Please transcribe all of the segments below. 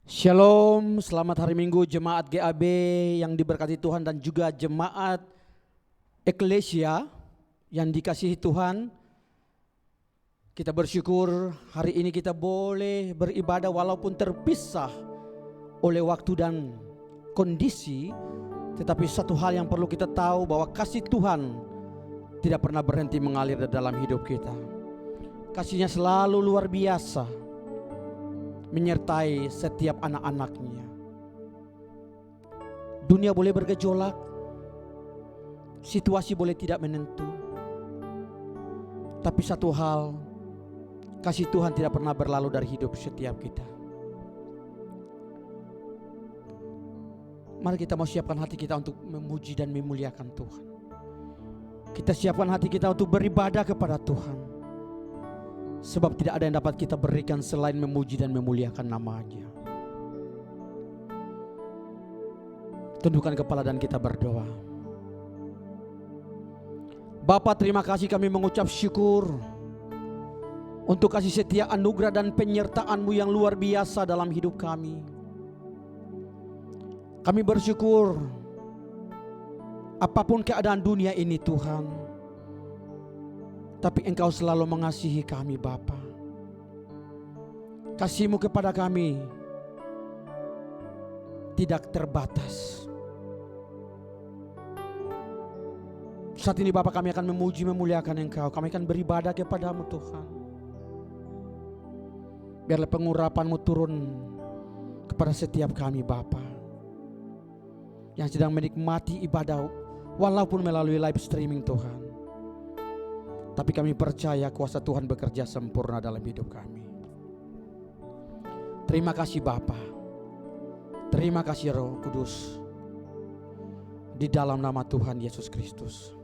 Shalom, selamat hari Minggu jemaat GAB yang diberkati Tuhan dan juga jemaat Eklesia yang dikasihi Tuhan. Kita bersyukur hari ini kita boleh beribadah walaupun terpisah oleh waktu dan kondisi. Tetapi satu hal yang perlu kita tahu bahwa kasih Tuhan tidak pernah berhenti mengalir dalam hidup kita. Kasihnya selalu luar biasa, menyertai setiap anak-anaknya. Dunia boleh bergejolak, situasi boleh tidak menentu, tapi satu hal, kasih Tuhan tidak pernah berlalu dari hidup setiap kita. Mari kita mau siapkan hati kita untuk memuji dan memuliakan Tuhan. Kita siapkan hati kita untuk beribadah kepada Tuhan. Sebab tidak ada yang dapat kita berikan selain memuji dan memuliakan nama-Nya. Tundukkan kepala dan kita berdoa. Bapa, terima kasih, kami mengucap syukur untuk kasih setia, anugerah dan penyertaan-Mu yang luar biasa dalam hidup kami. Kami bersyukur apapun keadaan dunia ini Tuhan, tapi Engkau selalu mengasihi kami Bapa. Kasih-Mu kepada kami tidak terbatas. Saat ini Bapa, kami akan memuji memuliakan Engkau. Kami akan beribadah kepada-Mu Tuhan. Biarlah pengurapan-Mu turun kepada setiap kami Bapa yang sedang menikmati ibadah walaupun melalui live streaming Tuhan. Tapi kami percaya kuasa Tuhan bekerja sempurna dalam hidup kami. Terima kasih Bapa. Terima kasih Roh Kudus. Di dalam nama Tuhan Yesus Kristus,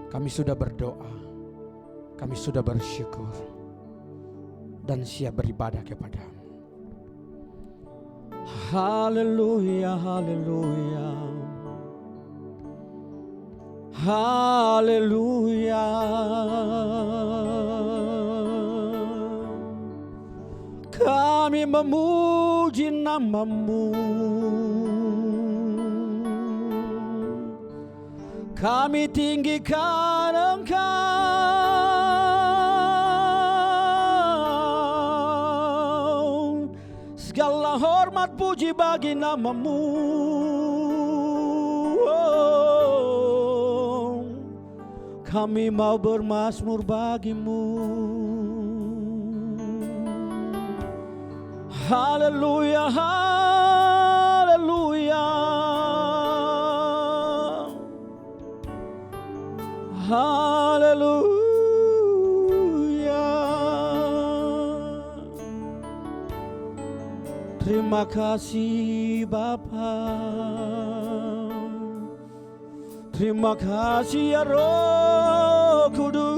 kami sudah berdoa, kami sudah bersyukur, dan siap beribadah kepada-Mu. Haleluya, haleluya. Haleluya. Kami memuji nama-Mu. Kami tinggikan Engkau. Segala hormat puji bagi nama-Mu. Kami mau bermazmur bagi-Mu. Haleluya, haleluya. Haleluya. Terima kasih Bapa. Terima kasih ya Roh Kudus.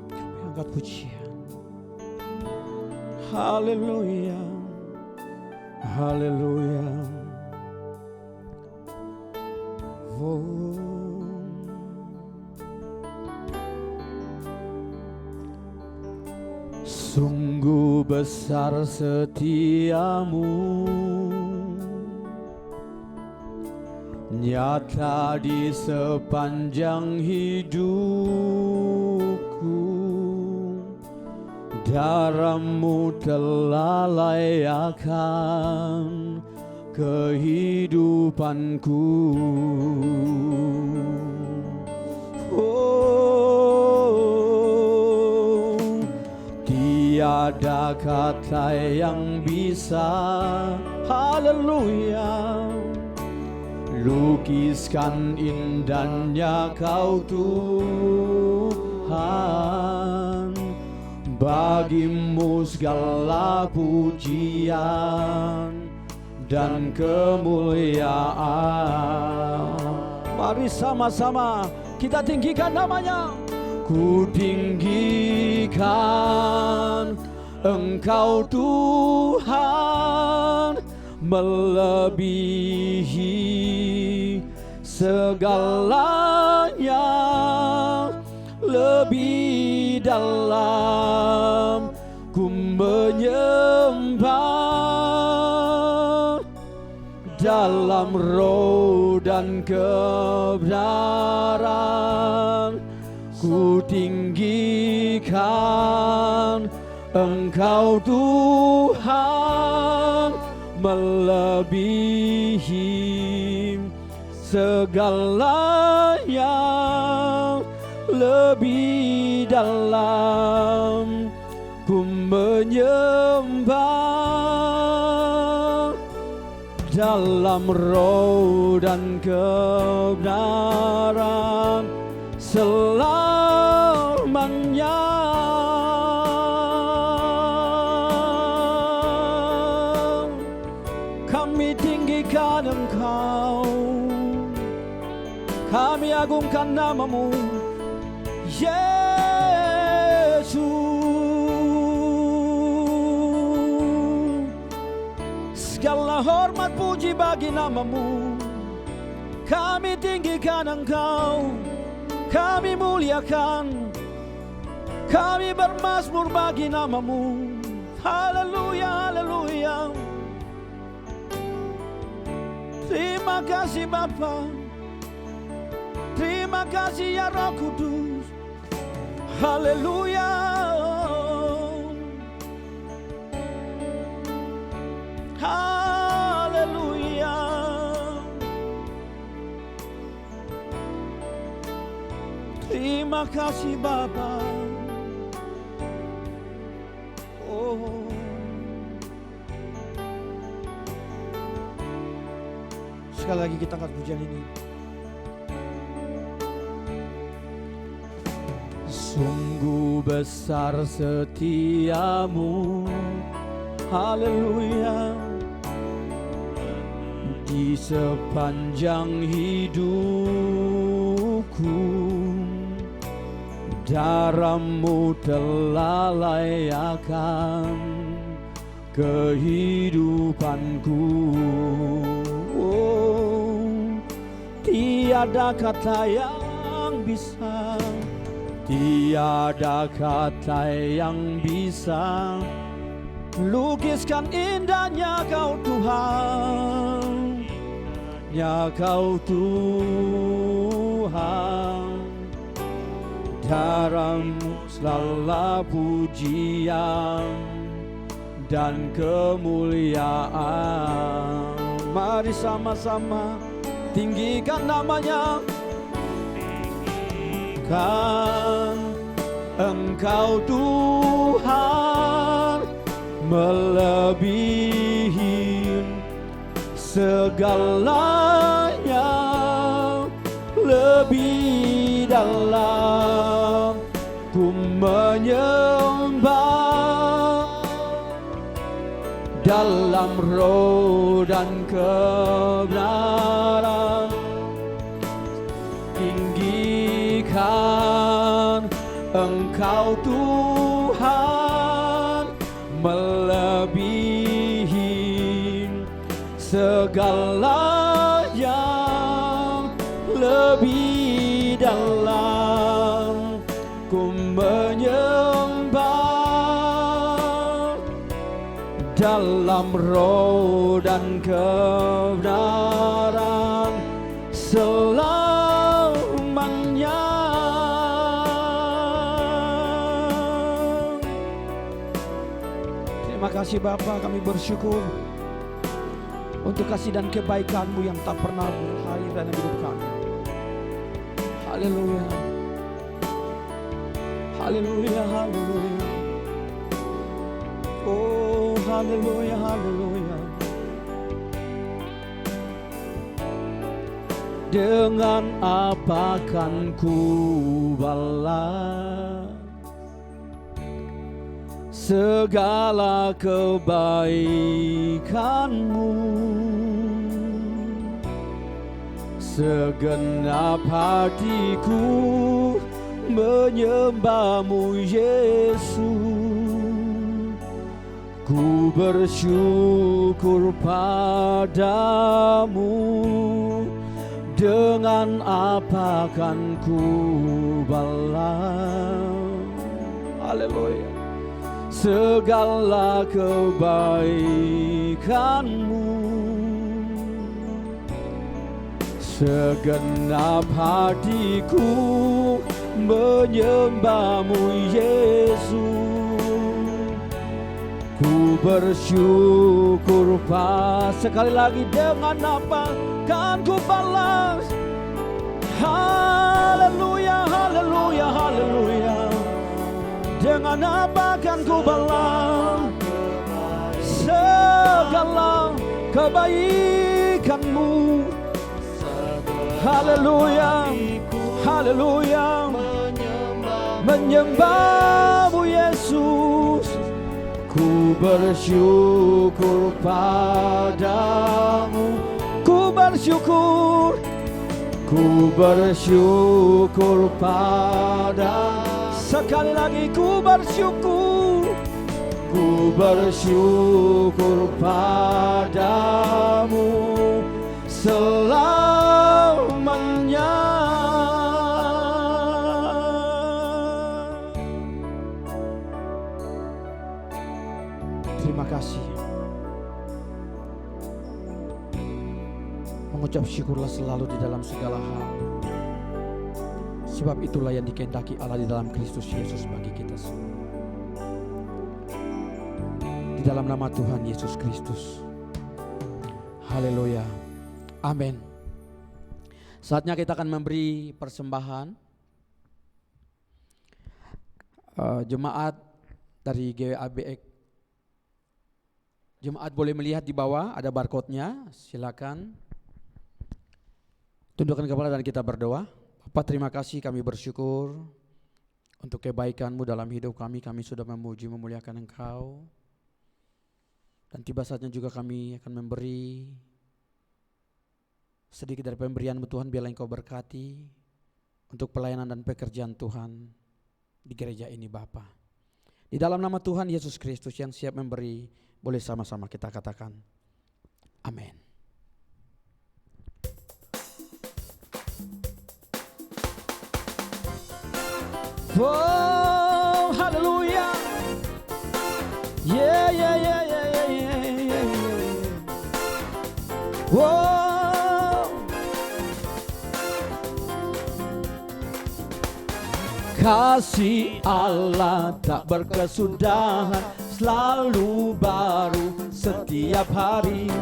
Kami angkat pujian. Haleluya. Haleluya. Oh. Sungguh besar setia-Mu, nyata di sepanjang hidupku. Darah-Mu telah layakkan kehidupanku. Tiada kata yang bisa, haleluya, lukiskan indahnya Kau Tuhan. Bagi-Mu segala pujian dan kemuliaan. Mari sama-sama kita tinggikan nama-Nya. Ku tinggikan Engkau Tuhan, melebihi segalanya, lebih dalam ku menyembah, dalam roh dan kebenaran ku tinggikan Engkau Tuhan, melebihi segalanya, lebih dalam ku menyembah, dalam roh dan kebenaran selamanya. Kami tinggikan Engkau, kami agungkan nama-Mu, Yesus. Segala hormat puji bagi nama-Mu, kami tinggikan Engkau, kami muliakan, kami bermazmur bagi nama-Mu. Haleluya, haleluya. Terima kasih Bapa, terima kasih ya Roh Kudus. Haleluya. Haleluya. Terima kasih Bapa. Oh, sekali lagi kita angkat pujian ini. Sungguh besar setiamu, haleluya, di sepanjang hidupku. Darah-Mu telah layakan kehidupanku. Oh, tiada kata yang bisa, tiada kata yang bisa lukiskan indahnya Kau Tuhan, ya Kau Tuhan. Darah-Mu selalu pujian dan kemuliaan. Mari sama-sama tinggikan nama-Nya. Kan Engkau Tuhan, melebihi segalanya, lebih dalam ku menyembah, dalam roh dan kebenaran tinggikan Engkau Tuhan, melebihi segalanya, lebih dalam ku menyembah, dalam roh dan kebenaran selamanya. Terima kasih Bapa, kami bersyukur untuk kasih dan kebaikan-Mu yang tak pernah berakhir dalam hidup kami. Haleluya. Haleluya, haleluya. Oh, haleluya, haleluya. Dengan apa kan ku balas segala kebaikan-Mu? Segenap hatiku menyembah-Mu Yesus. Ku bersyukur padamu. Dengan apa kan ku balas haleluya. Segala kebaikan-Mu, segenap hatiku menyembah-Mu Yesus. Ku bersyukur sekali lagi, dengan apa kan ku balas? Haleluya, haleluya, haleluya. Dengan apa kan ku balas segala kebaikan-Mu? Haleluya, haleluya, menyembah-Mu Yesus. Ku bersyukur padamu, ku bersyukur, ku bersyukur pada. Sekali lagi ku bersyukur, ku bersyukur padamu selamanya. Terima kasih. Mengucap syukurlah selalu di dalam segala hal, sebab itulah yang dikehendaki Allah di dalam Kristus Yesus bagi kita semua. Di dalam nama Tuhan Yesus Kristus. Haleluya. Amin. Saatnya kita akan memberi persembahan. Jemaat dari GWAB, jemaat boleh melihat di bawah ada barcode-nya. Silakan tundukkan kepala dan kita berdoa. Bapak, terima kasih, kami bersyukur untuk kebaikan-Mu dalam hidup kami. Kami sudah memuji memuliakan Engkau. Dan tiba saatnya juga kami akan memberi sedikit dari pemberian-Mu Tuhan. Biarlah Engkau berkati untuk pelayanan dan pekerjaan Tuhan di gereja ini Bapa. Di dalam nama Tuhan Yesus Kristus yang siap memberi, boleh sama-sama kita katakan amin. Oh, haleluya. Yeah, yeah, yeah, yeah, yeah, yeah, yeah. Oh. Kasih Allah tak berkesudahan, selalu baru setiap hari.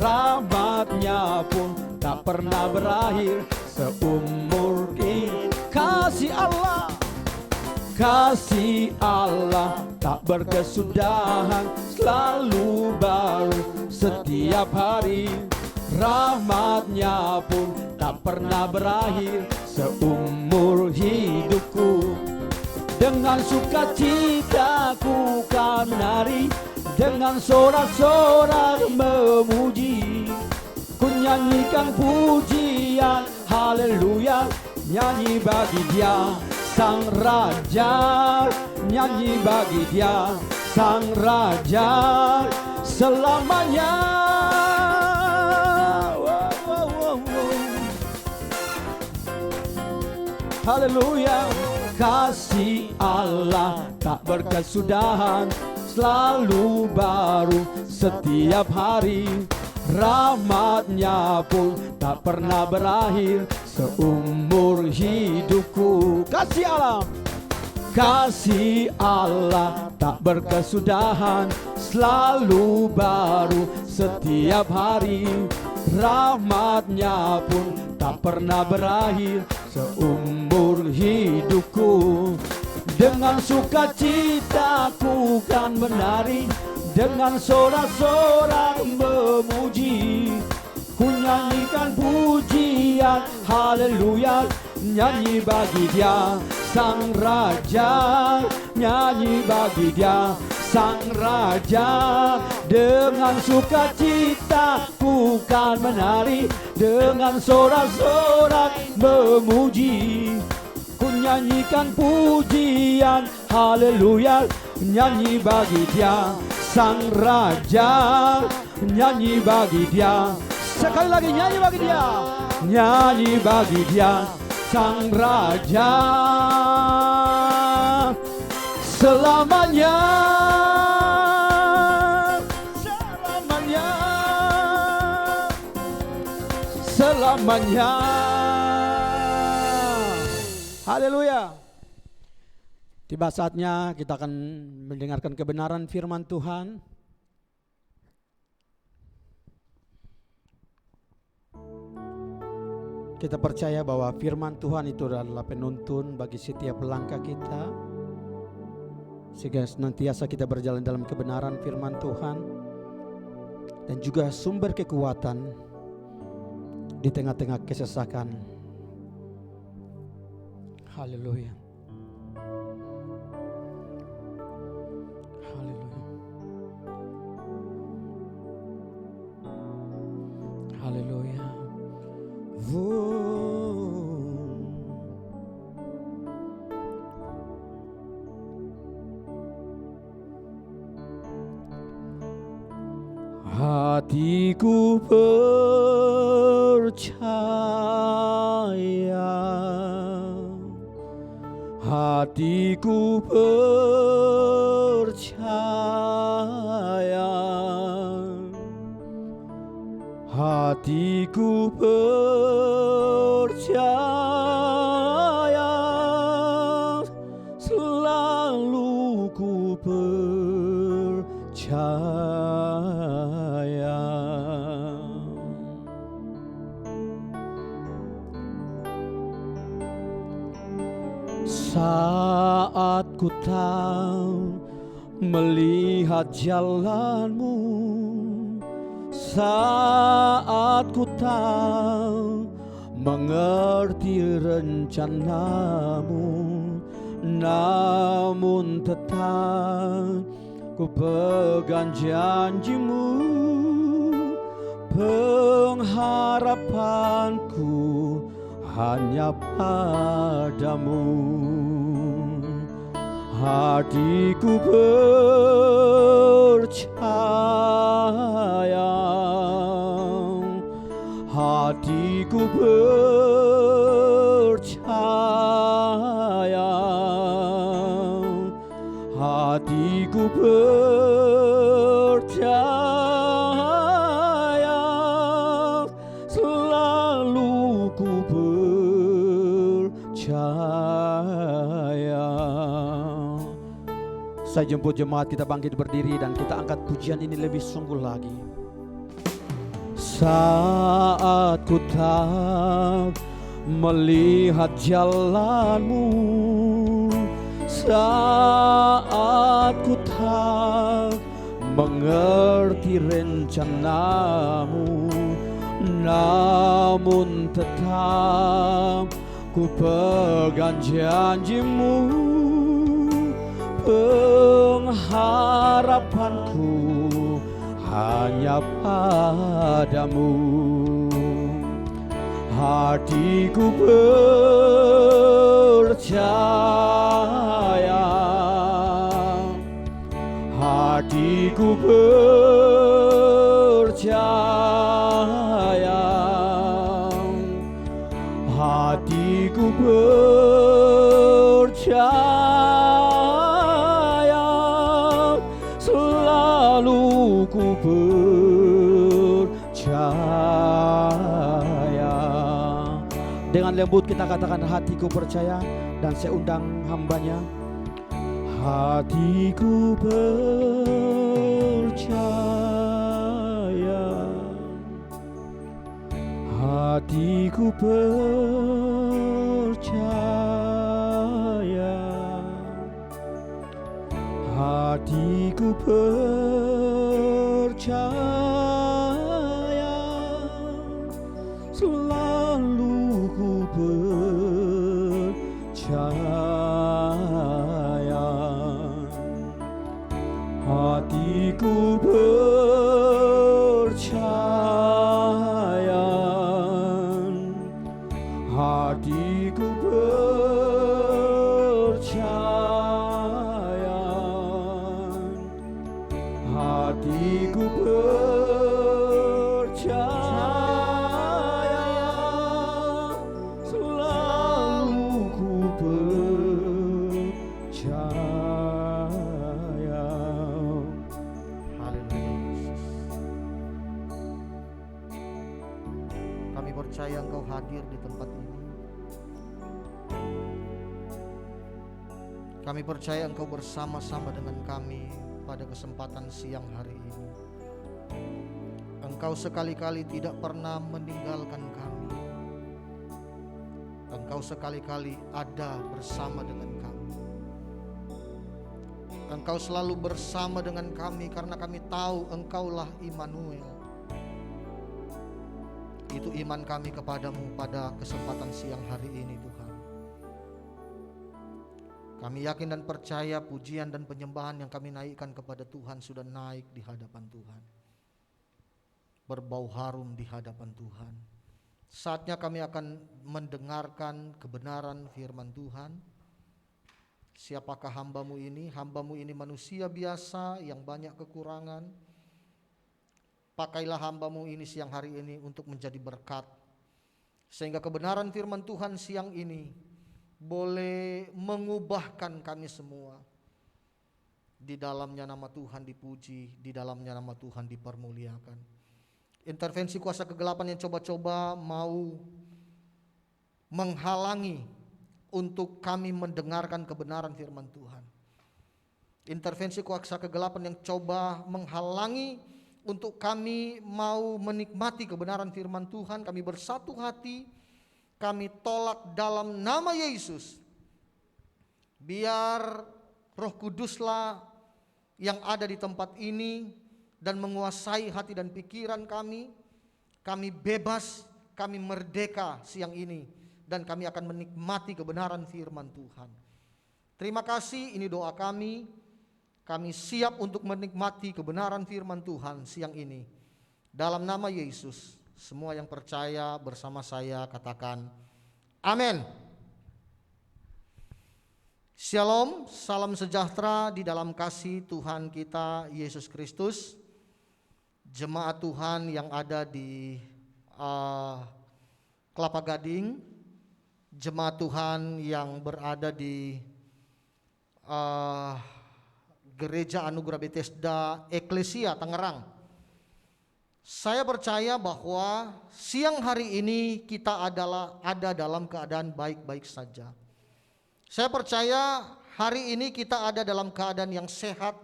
Rahmat-Nya pun tak pernah berakhir seumur hidup. Kasih Allah, kasih Allah tak berkesudahan, selalu baru setiap hari. Rahmat-Nya pun tak pernah berakhir seumur hidupku. Dengan sukacita ku kan menari, dengan sorak-sorak memuji. Ku nyanyikan pujian, haleluya, nyanyi bagi Dia Sang Raja, nyanyi bagi Dia Sang Raja selamanya. Wow, wow, wow, wow. Haleluya. Kasih Allah tak berkesudahan, selalu baru setiap hari. Rahmat-Nya pun tak pernah berakhir seumur hidupku. Kasih Allah, kasih Allah tak berkesudahan, selalu baru setiap hari. Rahmat-Nya pun tak pernah berakhir seumur hidupku. Dengan sukacita ku kan menari, dengan sorak-sorak memuji. Ku nyanyikan pujian, haleluya, nyanyi bagi Dia Sang Raja, nyanyi bagi Dia Sang Raja. Dengan sukacita ku kan menari, dengan sorak-sorak memuji. Ku nyanyikan pujian, haleluya, nyanyi bagi Dia Sang Raja, nyanyi bagi Dia. Sekali lagi nyanyi bagi Dia, nyanyi bagi Dia Sang Raja selamanya, selamanya, selamanya. Haleluya. Tiba saatnya kita akan mendengarkan kebenaran firman Tuhan. Kita percaya bahwa firman Tuhan itu adalah penuntun bagi setiap langkah kita, sehingga senantiasa kita berjalan dalam kebenaran firman Tuhan dan juga sumber kekuatan di tengah-tengah kesesakan. Haleluya. Haleluya. Haleluya. Hatiku percaya, hatiku percaya, hatiku percaya, selalu ku percaya. Saat ku tahu melihat jalanmu, saat ku tahu mengerti rencanamu, namun tetap ku pegang janjimu, pengharapanku hanya padamu. Hatiku percaya, hatiku percaya, hatiku percaya, selalu ku percaya. Saya jemput jemaat kita bangkit berdiri dan kita angkat pujian ini lebih sungguh lagi. Saat ku tak melihat jalanmu, saat ku tak mengerti rencanamu, namun tetap ku pegang janjimu, pengharapanku hanya padamu. Hatiku percaya, hatiku percaya, hatiku percaya, selalu ku percaya. Dengan lembut kita katakan hatiku percaya, dan saya undang hambanya. Hatiku percaya, hatiku percaya, hatiku percaya, selalu ku percaya. Hatiku percaya, hatiku percaya, hatiku percaya, selalu ku percaya. percaya Engkau hadir di tempat ini. Kami percaya Engkau bersama-sama dengan kami pada kesempatan siang hari ini. Engkau sekali-kali tidak pernah meninggalkan kami. Engkau sekali-kali ada bersama dengan kami. Engkau selalu bersama dengan kami karena kami tahu Engkaulah Immanuel. Itu iman kami kepadamu pada kesempatan siang hari ini, Tuhan. Kami yakin dan percaya pujian dan penyembahan yang kami naikkan kepada Tuhan sudah naik di hadapan Tuhan, berbau harum di hadapan Tuhan. Saatnya kami akan mendengarkan kebenaran firman Tuhan. Siapakah hambamu ini? Hambamu ini manusia biasa yang banyak kekurangan. Pakailah hambamu ini siang hari ini untuk menjadi berkat, sehingga kebenaran firman Tuhan siang ini boleh mengubahkan kami semua. Di dalamnya nama Tuhan dipuji, di dalamnya nama Tuhan dipermuliakan. Intervensi kuasa kegelapan yang coba-coba mau menghalangi untuk kami mendengarkan kebenaran firman Tuhan. Intervensi kuasa kegelapan yang coba menghalangi untuk kami mau menikmati kebenaran firman Tuhan, kami bersatu hati, kami tolak dalam nama Yesus. Biar Roh Kuduslah yang ada di tempat ini dan menguasai hati dan pikiran kami. Kami bebas, kami merdeka siang ini, dan kami akan menikmati kebenaran firman Tuhan. Terima kasih, ini doa kami. Kami siap untuk menikmati kebenaran firman Tuhan siang ini. Dalam nama Yesus, semua yang percaya bersama saya katakan amin. Shalom, salam sejahtera di dalam kasih Tuhan kita Yesus Kristus. Jemaat Tuhan yang ada di Kelapa Gading, jemaat Tuhan yang berada di Gereja Anugerah Bethesda Eklesia Tangerang. Saya percaya bahwa siang hari ini kita ada dalam keadaan baik-baik saja. Saya percaya hari ini kita ada dalam keadaan yang sehat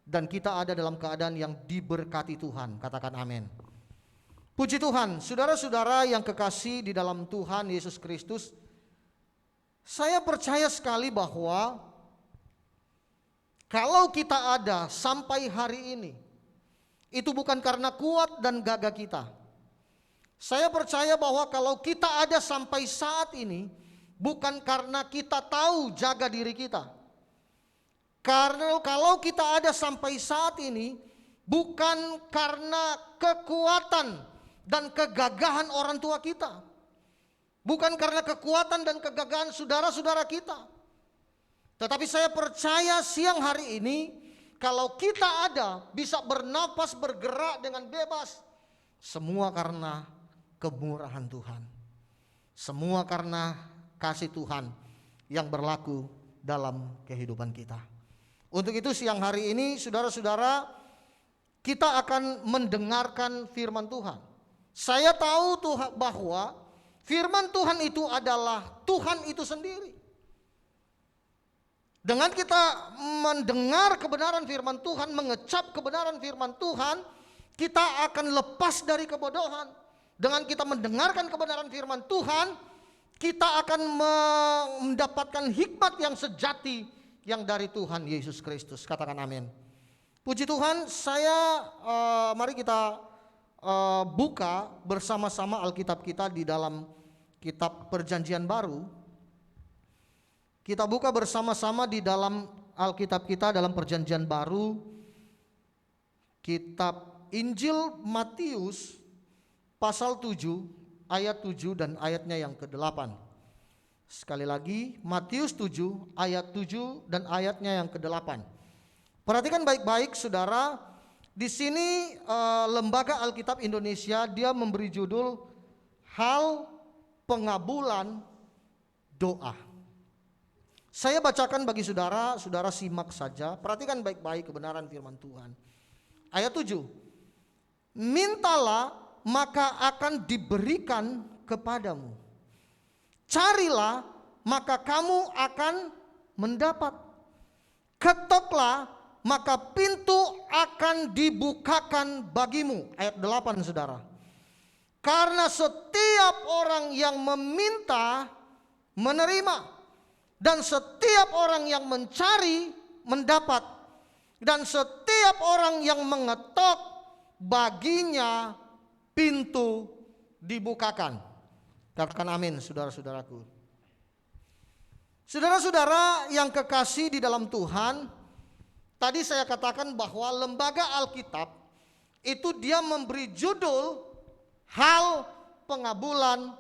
dan kita ada dalam keadaan yang diberkati Tuhan. Katakan amin. Puji Tuhan, saudara-saudara yang kekasih di dalam Tuhan Yesus Kristus. Saya percaya sekali bahwa kalau kita ada sampai hari ini, itu bukan karena kuat dan gagah kita. Saya percaya bahwa kalau kita ada sampai saat ini, bukan karena kita tahu jaga diri kita. Karena kalau kita ada sampai saat ini, bukan karena kekuatan dan kegagahan orang tua kita. Bukan karena kekuatan dan kegagahan saudara-saudara kita. Tetapi saya percaya siang hari ini, kalau kita ada bisa bernapas, bergerak dengan bebas, semua karena kemurahan Tuhan. Semua karena kasih Tuhan yang berlaku dalam kehidupan kita. Untuk itu siang hari ini saudara-saudara, kita akan mendengarkan firman Tuhan. Saya tahu Tuhan bahwa firman Tuhan itu adalah Tuhan itu sendiri. Dengan kita mendengar kebenaran firman Tuhan, mengecap kebenaran firman Tuhan, kita akan lepas dari kebodohan. Dengan kita mendengarkan kebenaran firman Tuhan, kita akan mendapatkan hikmat yang sejati yang dari Tuhan Yesus Kristus. Katakan amin. Puji Tuhan, mari kita buka bersama-sama Alkitab kita di dalam kitab Perjanjian Baru. Kita buka bersama-sama di dalam Alkitab kita dalam Perjanjian Baru, kitab Injil Matius pasal 7 ayat 7 dan ayatnya yang ke-8. Sekali lagi, Matius 7 ayat 7 dan ayatnya yang ke-8. Perhatikan baik-baik saudara, di sini Lembaga Alkitab Indonesia dia memberi judul Hal Pengabulan Doa. Saya bacakan bagi saudara, saudara simak saja, perhatikan baik-baik kebenaran firman Tuhan. Ayat 7, mintalah maka akan diberikan kepadamu. Carilah, maka kamu akan mendapat. Ketoklah, maka pintu akan dibukakan bagimu. Ayat 8, saudara. Karena setiap orang yang meminta, menerima. Dan setiap orang yang mencari, mendapat. Dan setiap orang yang mengetok, baginya pintu dibukakan. Katakan amin, saudara-saudaraku. Saudara-saudara yang kekasih di dalam Tuhan, tadi saya katakan bahwa lembaga Alkitab itu dia memberi judul hal pengabulan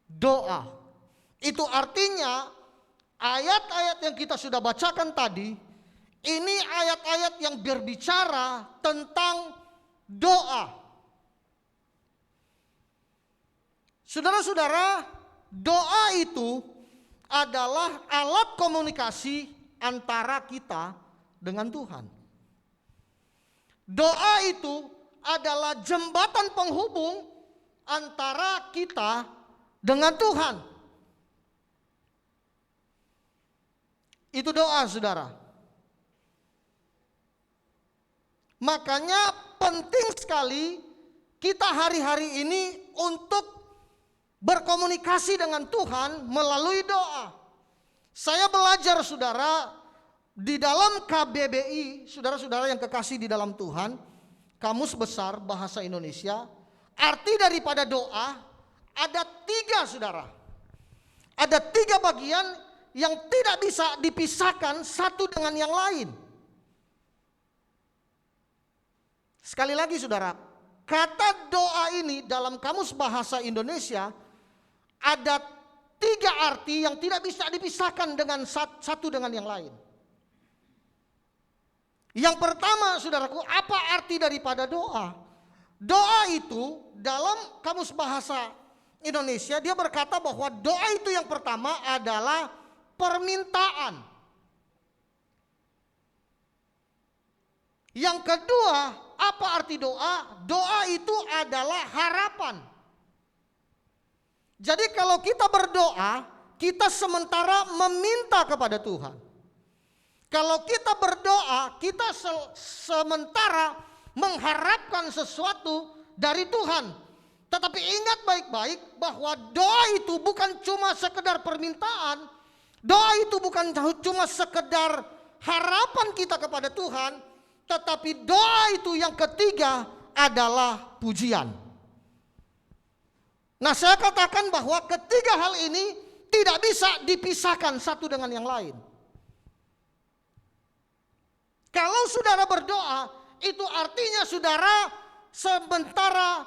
doa. Itu artinya ayat-ayat yang kita sudah bacakan tadi, ini ayat-ayat yang berbicara tentang doa. Saudara-saudara, doa itu adalah alat komunikasi antara kita dengan Tuhan. Doa itu adalah jembatan penghubung antara kita dengan Tuhan. Itu doa, saudara. Makanya penting sekali kita hari-hari ini untuk berkomunikasi dengan Tuhan melalui doa. Saya belajar, saudara, di dalam KBBI, saudara-saudara yang kekasih di dalam Tuhan, Kamus Besar Bahasa Indonesia, arti daripada doa ada 3, saudara. Ada 3 bagian yang tidak bisa dipisahkan satu dengan yang lain. Sekali lagi, saudara, kata doa ini dalam Kamus Bahasa Indonesia ada 3 arti yang tidak bisa dipisahkan dengan satu dengan yang lain. Yang pertama, saudaraku, apa arti daripada doa? Doa itu dalam Kamus Bahasa Indonesia dia berkata bahwa doa itu yang pertama adalah permintaan. Yang kedua, apa arti doa? Doa itu adalah harapan. Jadi kalau kita berdoa, kita sementara meminta kepada Tuhan. Kalau kita berdoa, kita sementara mengharapkan sesuatu dari Tuhan. Tetapi ingat baik-baik bahwa doa itu bukan cuma sekedar permintaan. Doa itu bukan cuma sekedar harapan kita kepada Tuhan. Tetapi doa itu yang ketiga adalah pujian. Nah, saya katakan bahwa ketiga hal ini tidak bisa dipisahkan satu dengan yang lain. Kalau saudara berdoa, itu artinya saudara sementara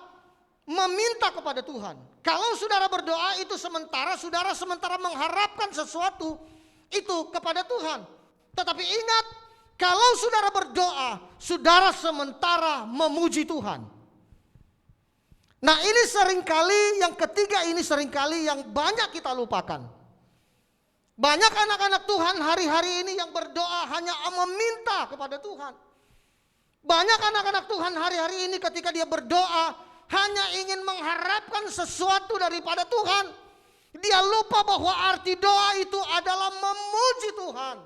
meminta kepada Tuhan. Kalau saudara berdoa, itu saudara sementara mengharapkan sesuatu itu kepada Tuhan. Tetapi ingat, kalau saudara berdoa, saudara sementara memuji Tuhan. Nah, ini seringkali yang ketiga ini seringkali yang banyak kita lupakan. Banyak anak-anak Tuhan hari-hari ini yang berdoa hanya meminta kepada Tuhan. Banyak anak-anak Tuhan hari-hari ini ketika dia berdoa hanya ingin mengharapkan sesuatu daripada Tuhan. Dia lupa bahwa arti doa itu adalah memuji Tuhan.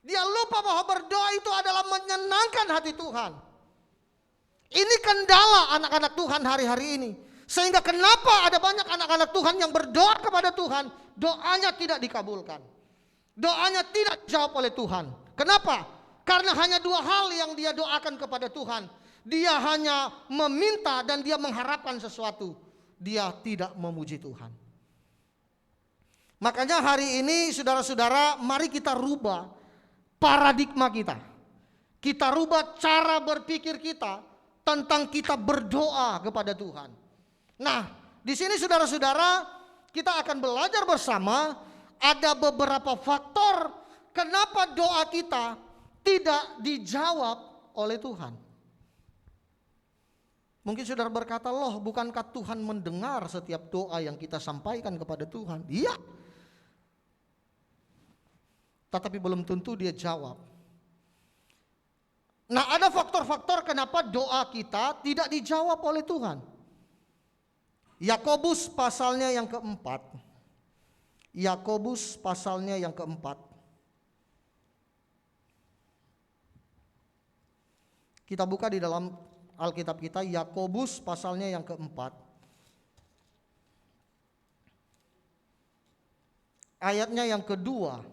Dia lupa bahwa berdoa itu adalah menyenangkan hati Tuhan. Ini kendala anak-anak Tuhan hari-hari ini. Sehingga kenapa ada banyak anak-anak Tuhan yang berdoa kepada Tuhan, doanya tidak dikabulkan. Doanya tidak dijawab oleh Tuhan. Kenapa? Karena hanya 2 hal yang dia doakan kepada Tuhan. Dia hanya meminta dan dia mengharapkan sesuatu. Dia tidak memuji Tuhan. Makanya hari ini saudara-saudara, mari kita rubah paradigma kita. Kita rubah cara berpikir kita tentang kita berdoa kepada Tuhan. Nah, di sini saudara-saudara, kita akan belajar bersama ada beberapa faktor kenapa doa kita tidak dijawab oleh Tuhan. Mungkin saudara berkata, loh bukankah Tuhan mendengar setiap doa yang kita sampaikan kepada Tuhan? Iya. Tetapi belum tentu dia jawab. Nah, ada faktor-faktor kenapa doa kita tidak dijawab oleh Tuhan. Yakobus pasalnya yang keempat. Yakobus pasalnya yang keempat. Kita buka di dalam Alkitab kita, Yakobus pasalnya yang keempat. Ayatnya yang kedua.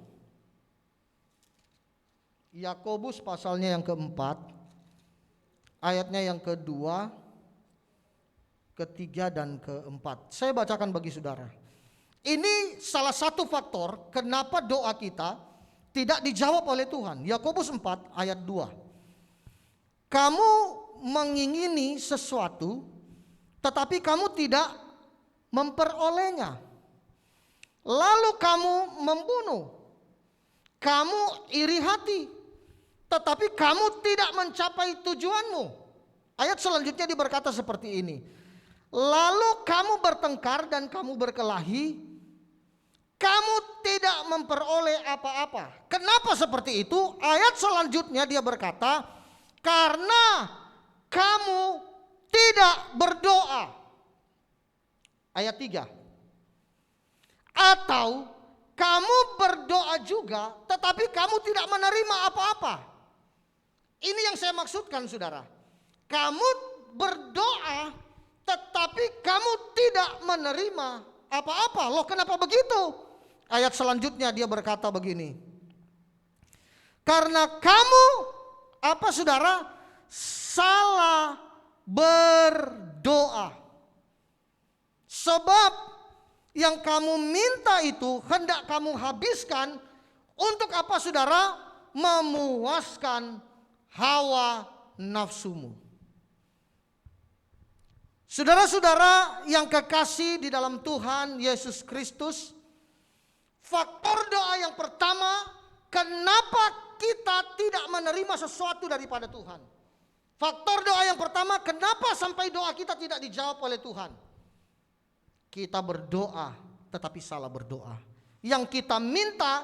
Yakobus pasalnya yang keempat. Ayatnya yang kedua, ketiga dan keempat. Saya bacakan bagi saudara. Ini salah satu faktor kenapa doa kita tidak dijawab oleh Tuhan. Yakobus 4 ayat 2. Kamu mengingini sesuatu, tetapi kamu tidak memperolehnya. Lalu kamu membunuh. Kamu iri hati, tetapi kamu tidak mencapai tujuanmu. Ayat selanjutnya berkata seperti ini. Lalu kamu bertengkar dan kamu berkelahi, kamu tidak memperoleh apa-apa. Kenapa seperti itu? Ayat selanjutnya dia berkata, karena kamu tidak berdoa. Ayat 3. Atau kamu berdoa juga, tetapi kamu tidak menerima apa-apa. Ini yang saya maksudkan, saudara. Kamu berdoa, tetapi kamu tidak menerima apa-apa. Loh, kenapa begitu? Ayat selanjutnya dia berkata begini. Karena kamu, apa saudara? Salah berdoa. Sebab yang kamu minta itu hendak kamu habiskan untuk apa saudara? Memuaskan hawa nafsumu. Saudara-saudara yang kekasih di dalam Tuhan Yesus Kristus, faktor doa yang pertama, kenapa kita tidak menerima sesuatu daripada Tuhan? Faktor doa yang pertama, kenapa sampai doa kita tidak dijawab oleh Tuhan? Kita berdoa tetapi salah berdoa. Yang kita minta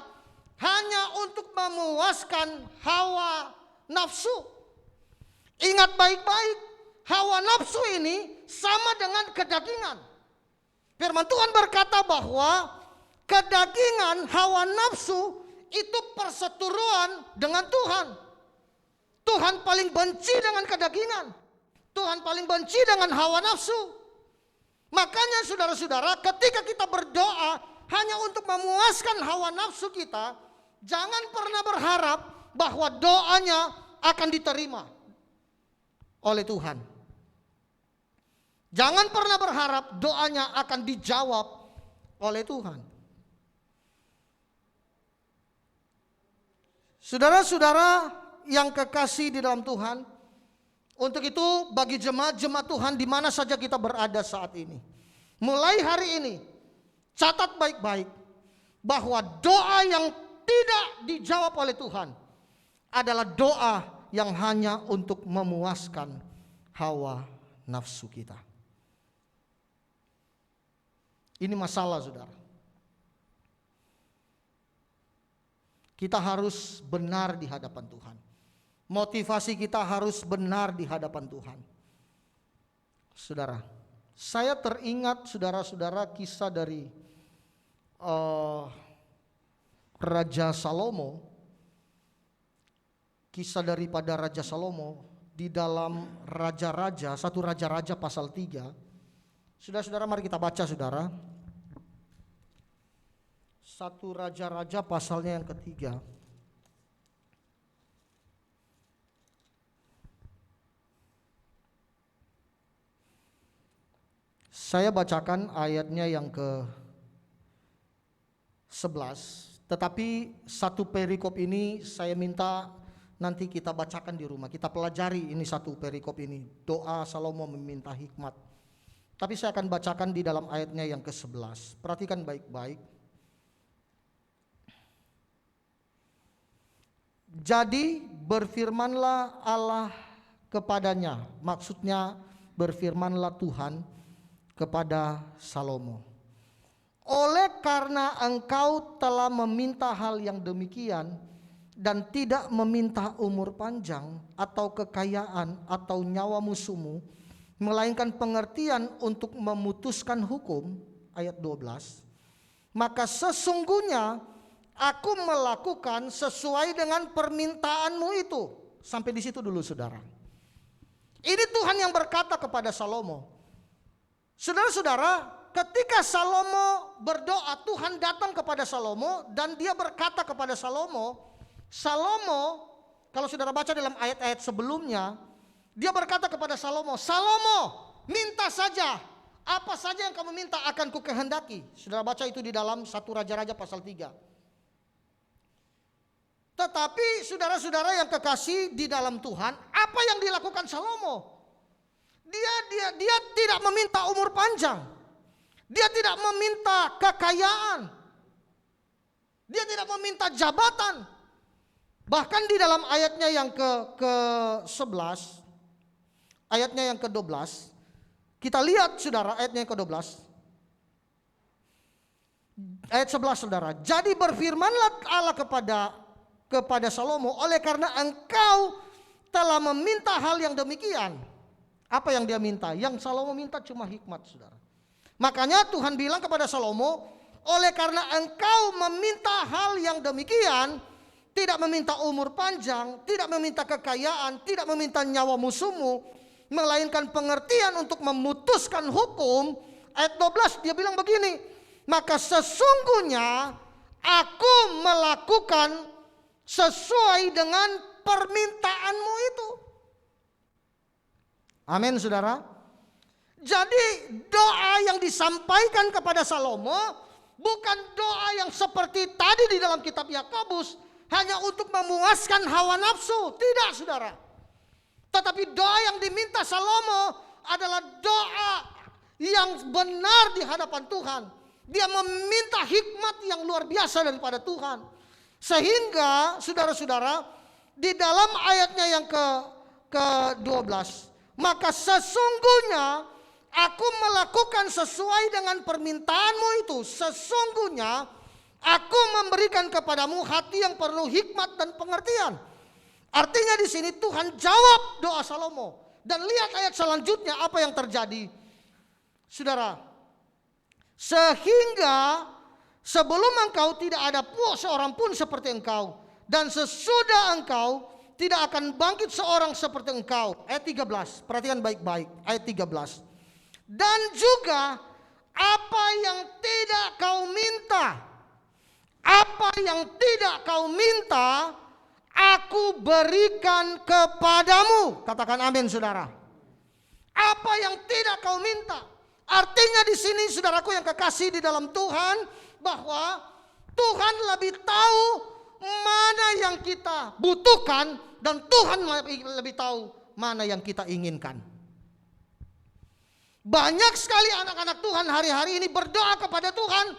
hanya untuk memuaskan hawa nafsu. Ingat baik-baik, hawa nafsu ini sama dengan kedagingan. Firman Tuhan berkata bahwa kedagingan, hawa nafsu itu perseteruan dengan Tuhan. Tuhan paling benci dengan kedagingan. Tuhan paling benci dengan hawa nafsu. Makanya saudara-saudara, ketika kita berdoa hanya untuk memuaskan hawa nafsu kita, jangan pernah berharap bahwa doanya akan diterima oleh Tuhan. Jangan pernah berharap doanya akan dijawab oleh Tuhan. Saudara-saudara yang kekasih di dalam Tuhan, untuk itu bagi jemaat-jemaat Tuhan di mana saja kita berada saat ini, mulai hari ini catat baik-baik bahwa doa yang tidak dijawab oleh Tuhan adalah doa yang hanya untuk memuaskan hawa nafsu kita. Ini masalah, saudara. Kita harus benar di hadapan Tuhan. Motivasi kita harus benar di hadapan Tuhan. Saudara, saya teringat saudara-saudara kisah dari Raja Salomo. Kisah daripada Raja Salomo di dalam Raja-Raja, 1 Raja-Raja pasal 3. Saudara-saudara, mari kita baca, saudara. 1 Raja-Raja pasalnya yang ketiga. Saya bacakan ayatnya yang ke-11, tetapi satu perikop ini saya minta nanti kita bacakan di rumah. Kita pelajari ini satu perikop ini, doa Salomo meminta hikmat. Tapi saya akan bacakan di dalam ayatnya yang ke-11. Perhatikan baik-baik. Jadi berfirmanlah Allah kepadanya, maksudnya berfirmanlah Tuhan kepada Salomo. Oleh karena engkau telah meminta hal yang demikian dan tidak meminta umur panjang atau kekayaan atau nyawa musuhmu, melainkan pengertian untuk memutuskan hukum, ayat 12, maka sesungguhnya aku melakukan sesuai dengan permintaanmu itu. Sampai di situ dulu saudara. Ini Tuhan yang berkata kepada Salomo. Saudara-saudara, ketika Salomo berdoa, Tuhan datang kepada Salomo dan dia berkata kepada Salomo, kalau saudara baca dalam ayat-ayat sebelumnya, dia berkata kepada Salomo, Salomo, minta saja, apa saja yang kamu minta akan kukehendaki. Saudara baca itu di dalam 1 Raja-Raja pasal 3. Tetapi saudara-saudara yang kekasih di dalam Tuhan, apa yang dilakukan Salomo? Dia tidak meminta umur panjang. Dia tidak meminta kekayaan. Dia tidak meminta jabatan. Bahkan di dalam ayatnya yang ke-11, ayatnya yang ke-12, kita lihat saudara ayatnya yang ke-12. Ayat 11 saudara, jadi berfirmanlah Allah kepada Salomo, oleh karena engkau telah meminta hal yang demikian. Apa yang dia minta? Yang Salomo minta cuma hikmat saudara. Makanya Tuhan bilang kepada Salomo, oleh karena engkau meminta hal yang demikian, tidak meminta umur panjang, tidak meminta kekayaan, tidak meminta nyawa musuhmu, melainkan pengertian untuk memutuskan hukum. Ayat 12 dia bilang begini, maka sesungguhnya aku melakukan sesuai dengan permintaanmu itu. Amin saudara. Jadi doa yang disampaikan kepada Salomo bukan doa yang seperti tadi di dalam kitab Yakobus, hanya untuk memuaskan hawa nafsu. Tidak saudara. Tetapi doa yang diminta Salomo adalah doa yang benar di hadapan Tuhan. Dia meminta hikmat yang luar biasa daripada Tuhan. Sehingga saudara-saudara, di dalam ayatnya yang ke-12, maka sesungguhnya aku melakukan sesuai dengan permintaanmu itu. Sesungguhnya aku memberikan kepadamu hati yang penuh hikmat dan pengertian. Artinya di sini Tuhan jawab doa Salomo. Dan lihat ayat selanjutnya apa yang terjadi. Saudara, sehingga sebelum engkau tidak ada seorang pun seperti engkau, dan sesudah engkau tidak akan bangkit seorang seperti engkau. Ayat 13, perhatikan baik-baik. Ayat 13. Dan juga apa yang tidak kau minta, apa yang tidak kau minta, aku berikan kepadamu. Katakan amin saudara. Apa yang tidak kau minta. Artinya di sini saudaraku yang kekasih di dalam Tuhan, bahwa Tuhan lebih tahu mana yang kita butuhkan dan Tuhan lebih tahu mana yang kita inginkan. Banyak sekali anak-anak Tuhan hari-hari ini berdoa kepada Tuhan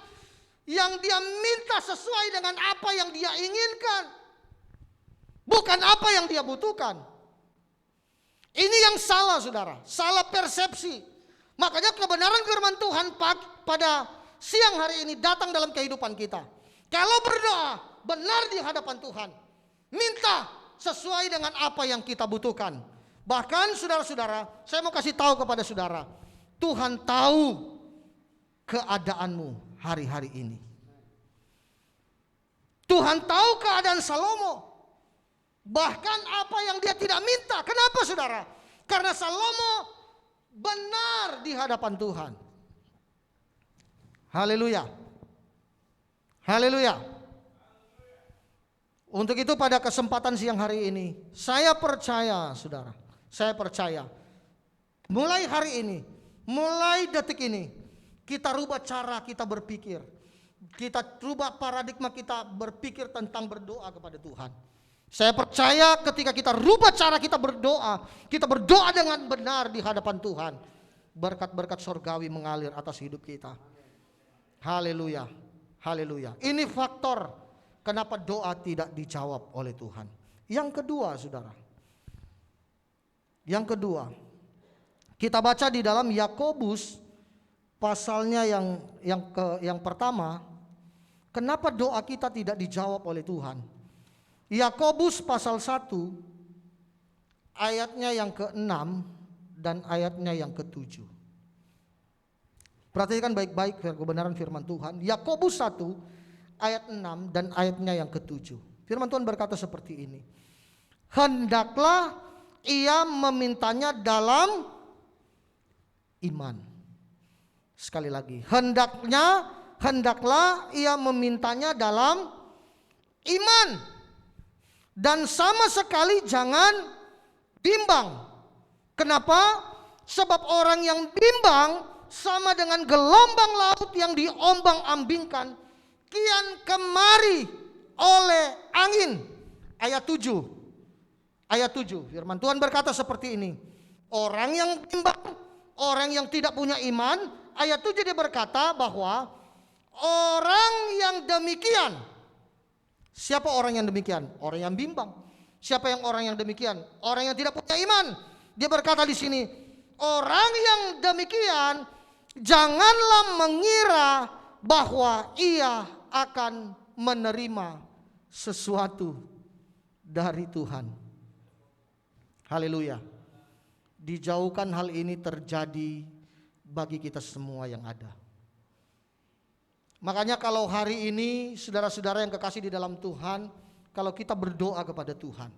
yang dia minta sesuai dengan apa yang dia inginkan, bukan apa yang dia butuhkan. Ini yang salah saudara, salah persepsi. Makanya kebenaran firman Tuhan pada siang hari ini datang dalam kehidupan kita. Kalau berdoa benar di hadapan Tuhan, minta sesuai dengan apa yang kita butuhkan. Bahkan saudara-saudara, saya mau kasih tahu kepada saudara, Tuhan tahu keadaanmu hari-hari ini. Tuhan tahu keadaan Salomo. Bahkan apa yang dia tidak minta. Kenapa saudara? Karena Salomo benar di hadapan Tuhan. Haleluya. Haleluya. Untuk itu pada kesempatan siang hari ini, saya percaya saudara, saya percaya mulai hari ini, mulai detik ini, kita rubah cara kita berpikir. Kita rubah paradigma kita berpikir tentang berdoa kepada Tuhan. Saya percaya ketika kita rubah cara kita berdoa dengan benar di hadapan Tuhan, berkat-berkat surgawi mengalir atas hidup kita. Haleluya, haleluya. Ini faktor kenapa doa tidak dijawab oleh Tuhan. Yang kedua saudara, yang kedua, kita baca di dalam Yakobus pasalnya yang pertama, kenapa doa kita tidak dijawab oleh Tuhan. Yakobus pasal 1 ayatnya yang ke-6 dan ayatnya yang ke-7. Perhatikan baik-baik kebenaran firman Tuhan. Yakobus 1 ayat 6 dan ayatnya yang ke-7. Firman Tuhan berkata seperti ini. Hendaklah ia memintanya dalam iman. Sekali lagi, hendaklah ia memintanya dalam iman. Dan sama sekali jangan bimbang. Kenapa? Sebab orang yang bimbang sama dengan gelombang laut yang diombang-ambingkan kian kemari oleh angin. Ayat 7. Ayat 7. Firman Tuhan berkata seperti ini. Orang yang bimbang, orang yang tidak punya iman. Ayat 7 dia berkata bahwa orang yang demikian. Siapa orang yang demikian? Orang yang bimbang. Siapa yang orang yang demikian? Orang yang tidak punya iman. Dia berkata di sini, orang yang demikian janganlah mengira bahwa ia akan menerima sesuatu dari Tuhan. Haleluya. Dijauhkan hal ini terjadi bagi kita semua yang ada. Makanya kalau hari ini saudara-saudara yang kekasih di dalam Tuhan, kalau kita berdoa kepada Tuhan,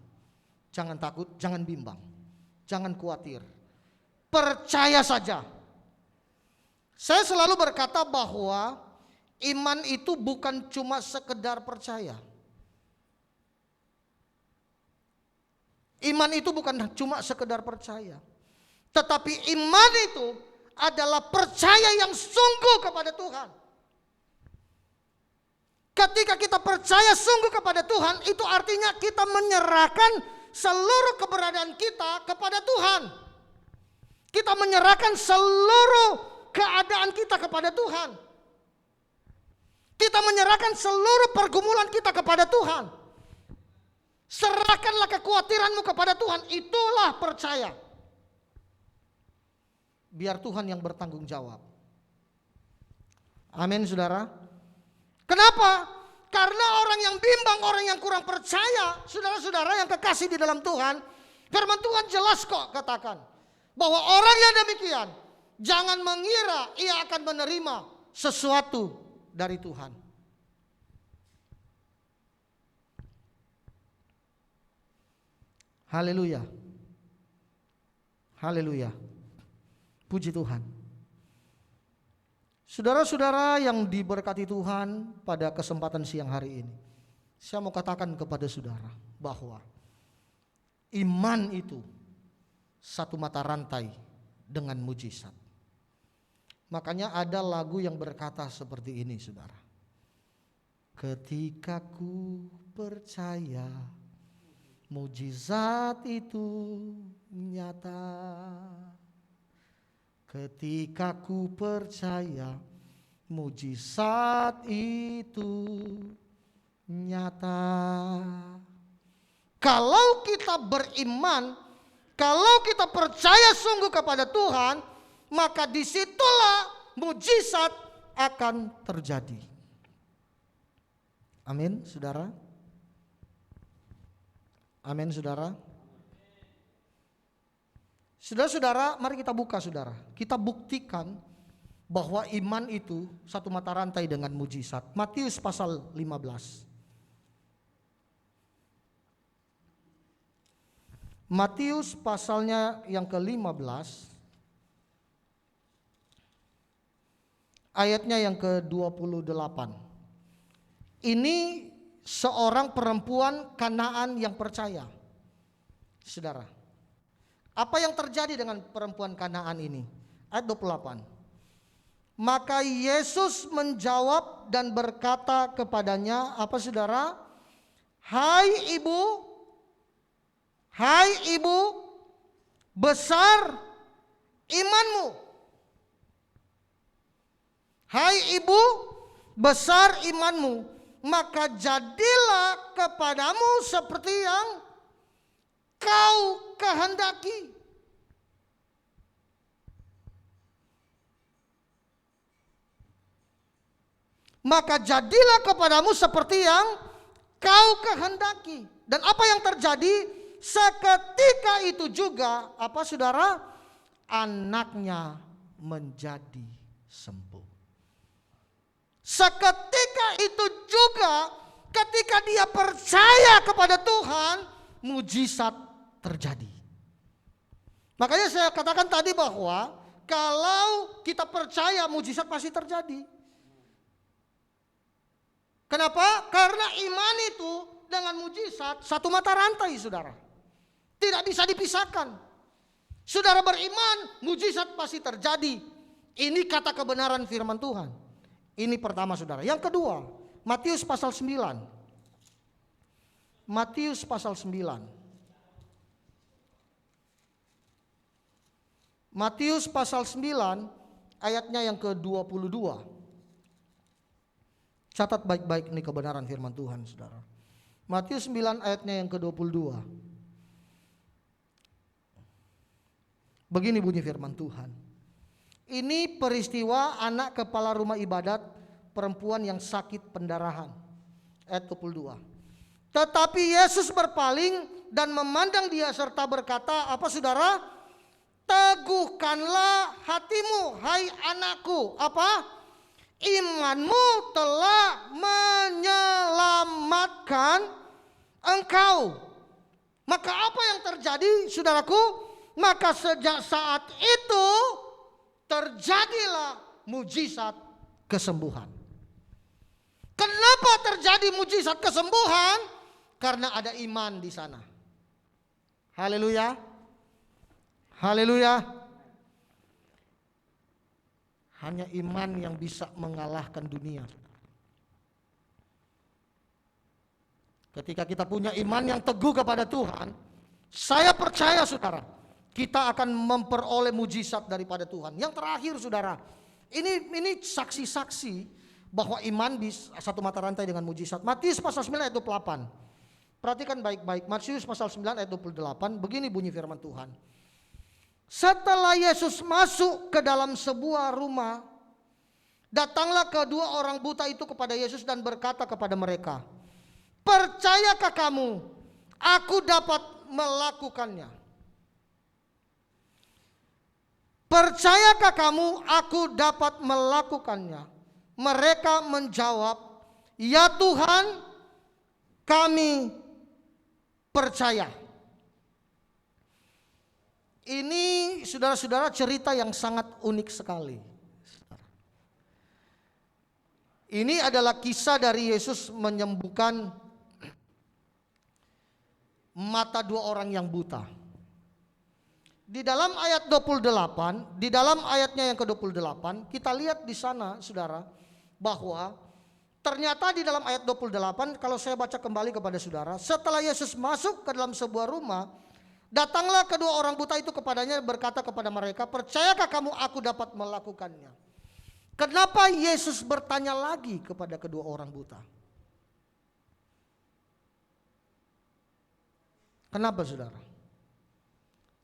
jangan takut, jangan bimbang, jangan khawatir. Percaya saja. Saya selalu berkata bahwa iman itu bukan cuma sekedar percaya. Iman itu bukan cuma sekedar percaya. Tetapi iman itu adalah percaya yang sungguh kepada Tuhan. Ketika kita percaya sungguh kepada Tuhan, itu artinya kita menyerahkan seluruh keberadaan kita kepada Tuhan. Kita menyerahkan seluruh keadaan kita kepada Tuhan. Kita menyerahkan seluruh pergumulan kita kepada Tuhan. Serahkanlah kekhawatiranmu kepada Tuhan, itulah percaya. Biar Tuhan yang bertanggung jawab. Amin, saudara. Kenapa? Karena orang yang bimbang, orang yang kurang percaya, saudara-saudara yang kekasih di dalam Tuhan, firman Tuhan jelas kok katakan bahwa orang yang demikian jangan mengira ia akan menerima sesuatu dari Tuhan. Haleluya. Haleluya. Puji Tuhan. Saudara-saudara yang diberkati Tuhan pada kesempatan siang hari ini, saya mau katakan kepada saudara bahwa iman itu satu mata rantai dengan mujizat. Makanya ada lagu yang berkata seperti ini, saudara. Ketika ku percaya mujizat itu nyata. Ketika ku percaya mujizat itu nyata. Kalau kita beriman, kalau kita percaya sungguh kepada Tuhan, maka disitulah mujizat akan terjadi. Amin, saudara. Amin, saudara. Saudara-saudara, mari kita buka, saudara. Kita buktikan bahwa iman itu satu mata rantai dengan mujizat. Matius pasal 15. Matius pasalnya yang ke-15. Ayatnya yang ke-28. Ini seorang perempuan Kanaan yang percaya. Saudara, apa yang terjadi dengan perempuan Kanaan ini? Ayat 28. Maka Yesus menjawab dan berkata kepadanya, apa saudara? Hai ibu, besar imanmu. Hai ibu, besar imanmu. Maka jadilah kepadamu seperti yang kau kehendaki. Maka jadilah kepadamu seperti yang kau kehendaki. Dan apa yang terjadi? Seketika itu juga apa saudara? Anaknya menjadi sembuh. Seketika itu juga ketika dia percaya kepada Tuhan, mujizat terjadi. Makanya saya katakan tadi bahwa kalau kita percaya, mujizat pasti terjadi. Kenapa? Karena iman itu dengan mujizat satu mata rantai, saudara. Tidak bisa dipisahkan. Saudara beriman, mujizat pasti terjadi. Ini kata kebenaran firman Tuhan. Ini pertama, saudara. Yang kedua, Matius pasal 9. Matius pasal 9. Matius pasal 9 ayatnya yang ke-22. Catat baik-baik ini kebenaran firman Tuhan, saudara. Matius 9 ayatnya yang ke-22. Begini bunyi firman Tuhan. Ini peristiwa anak kepala rumah ibadat perempuan yang sakit pendarahan. Ayat 22. Tetapi Yesus berpaling dan memandang dia serta berkata, apa saudara? Teguhkanlah hatimu, hai anakku. Apa? Imanmu telah menyelamatkan engkau. Maka apa yang terjadi, saudaraku? Maka sejak saat itu terjadilah mujizat kesembuhan. Kenapa terjadi mujizat kesembuhan? Karena ada iman di sana. Haleluya. Haleluya. Hanya iman yang bisa mengalahkan dunia. Ketika kita punya iman yang teguh kepada Tuhan, saya percaya saudara, kita akan memperoleh mujizat daripada Tuhan. Yang terakhir saudara, ini saksi-saksi bahwa iman di satu mata rantai dengan mujizat. Matius pasal 9 ayat 28. Perhatikan baik-baik. Matius pasal 9 ayat 28. Begini bunyi firman Tuhan. Setelah Yesus masuk ke dalam sebuah rumah, datanglah kedua orang buta itu kepada Yesus dan berkata kepada mereka, percayakah kamu aku dapat melakukannya? Percayakah kamu aku dapat melakukannya? Mereka menjawab, ya Tuhan, kami percaya. Ini saudara-saudara cerita yang sangat unik sekali. Ini adalah kisah dari Yesus menyembuhkan mata dua orang yang buta. Di dalam ayat 28, di dalam ayatnya yang ke-28, kita lihat di sana saudara, bahwa ternyata di dalam ayat 28, kalau saya baca kembali kepada saudara, setelah Yesus masuk ke dalam sebuah rumah, datanglah kedua orang buta itu kepadanya berkata kepada mereka, percayakah kamu aku dapat melakukannya? Kenapa Yesus bertanya lagi kepada kedua orang buta? Kenapa saudara?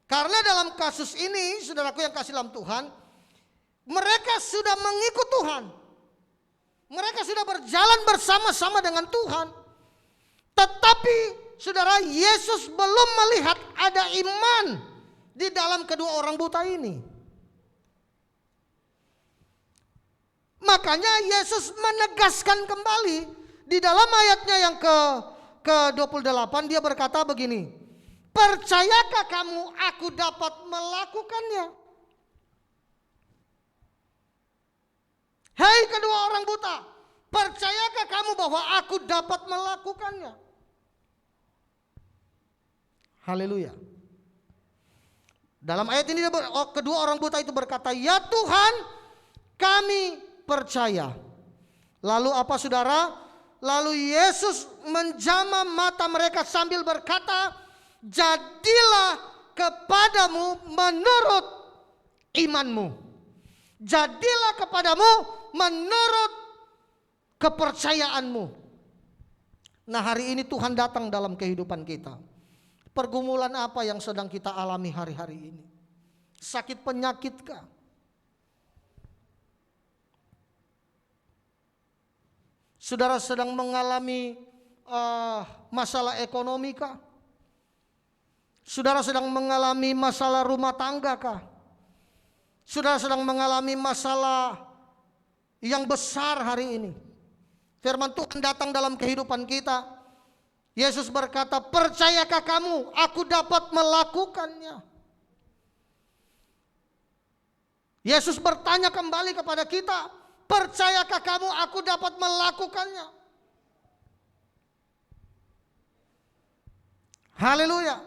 Karena dalam kasus ini, saudaraku yang kasih dalam Tuhan, mereka sudah mengikut Tuhan. Mereka sudah berjalan bersama-sama dengan Tuhan. Tetapi saudara, Yesus belum melihat ada iman di dalam kedua orang buta ini. Makanya Yesus menegaskan kembali di dalam ayatnya yang ke-28, dia berkata begini, percayakah kamu aku dapat melakukannya? Hei kedua orang buta, percayakah kamu bahwa aku dapat melakukannya? Haleluya. Dalam ayat ini kedua orang buta itu berkata, ya Tuhan, kami percaya. Lalu apa saudara? Lalu Yesus menjamah mata mereka sambil berkata, jadilah kepadamu menurut imanmu. Jadilah kepadamu menurut kepercayaanmu. Nah hari ini Tuhan datang dalam kehidupan kita. Pergumulan apa yang sedang kita alami hari-hari ini? Sakit penyakitkah? Saudara sedang mengalami masalah ekonomi kah? Saudara sedang mengalami masalah rumah tangga kah? Saudara sedang mengalami masalah yang besar hari ini. Firman Tuhan datang dalam kehidupan kita. Yesus berkata, percayakah kamu aku dapat melakukannya? Yesus bertanya kembali kepada kita, percayakah kamu aku dapat melakukannya? Haleluya.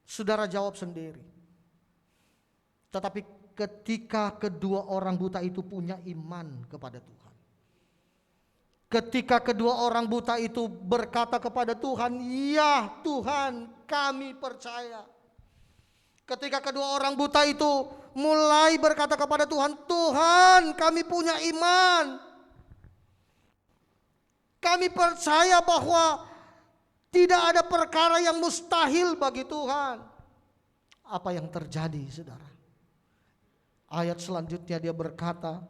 Saudara jawab sendiri. Tetapi ketika kedua orang buta itu punya iman kepada Tuhan. Ketika kedua orang buta itu berkata kepada Tuhan, ya Tuhan kami percaya. Ketika kedua orang buta itu mulai berkata kepada Tuhan, Tuhan kami punya iman. Kami percaya bahwa tidak ada perkara yang mustahil bagi Tuhan. Apa yang terjadi, saudara? Ayat selanjutnya dia berkata,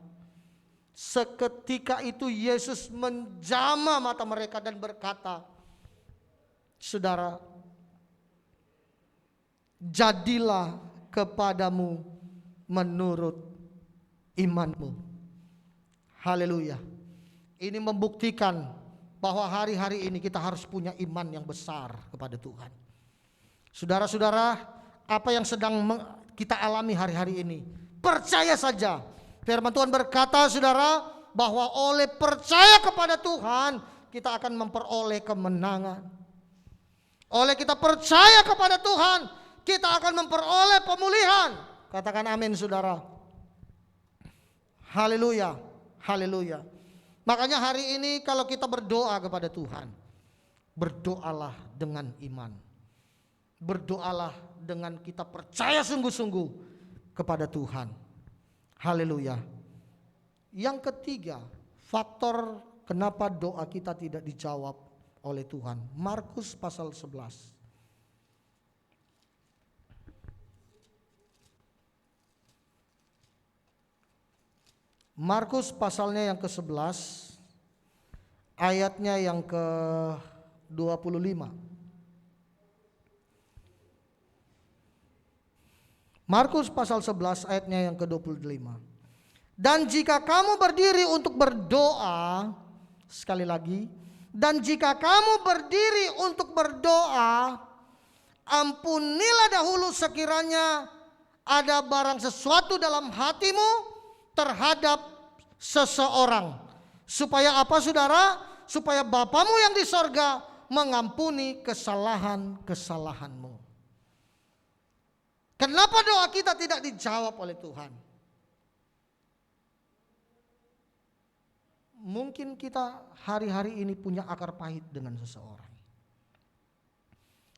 seketika itu Yesus menjamah mata mereka dan berkata, saudara, jadilah kepadamu menurut imanmu. Haleluya. Ini membuktikan bahwa hari-hari ini kita harus punya iman yang besar kepada Tuhan. Saudara-saudara, apa yang sedang kita alami hari-hari ini, percaya saja. Firman Tuhan berkata, saudara, bahwa oleh percaya kepada Tuhan kita akan memperoleh kemenangan. Oleh kita percaya kepada Tuhan kita akan memperoleh pemulihan. Katakan amin, saudara. Haleluya, haleluya. Makanya hari ini kalau kita berdoa kepada Tuhan, berdoalah dengan iman. Berdoalah dengan kita percaya sungguh-sungguh kepada Tuhan. Haleluya. Yang ketiga, faktor kenapa doa kita tidak dijawab oleh Tuhan. Markus pasal 11. Markus pasalnya yang ke-11, ayatnya yang ke-25. Markus pasal 11 ayatnya yang ke-25. Dan jika kamu berdiri untuk berdoa, sekali lagi, dan jika kamu berdiri untuk berdoa, ampunilah dahulu sekiranya ada barang sesuatu dalam hatimu terhadap seseorang. Supaya apa, saudara? Supaya Bapamu yang di sorga mengampuni kesalahan-kesalahanmu. Kenapa doa kita tidak dijawab oleh Tuhan? Mungkin kita hari-hari ini punya akar pahit dengan seseorang.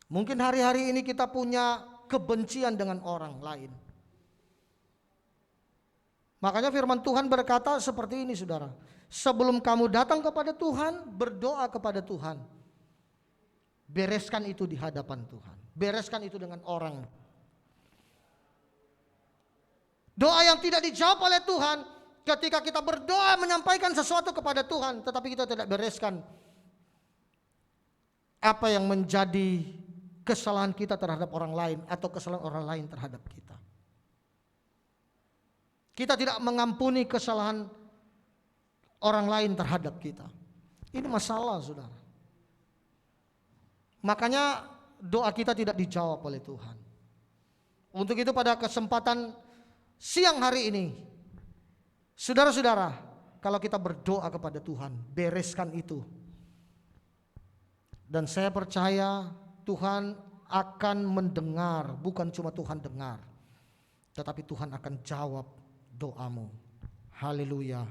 Mungkin hari-hari ini kita punya kebencian dengan orang lain. Makanya firman Tuhan berkata seperti ini, saudara. Sebelum kamu datang kepada Tuhan, berdoa kepada Tuhan. Bereskan itu di hadapan Tuhan. Bereskan itu dengan orang. Doa yang tidak dijawab oleh Tuhan, ketika kita berdoa menyampaikan sesuatu kepada Tuhan, tetapi kita tidak bereskan apa yang menjadi kesalahan kita terhadap orang lain atau kesalahan orang lain terhadap kita. Kita tidak mengampuni kesalahan orang lain terhadap kita. Ini masalah, saudara. Makanya doa kita tidak dijawab oleh Tuhan. Untuk itu pada kesempatan siang hari ini, saudara-saudara, kalau kita berdoa kepada Tuhan, bereskan itu. Dan saya percaya Tuhan akan mendengar, bukan cuma Tuhan dengar, tetapi Tuhan akan jawab doamu. Haleluya,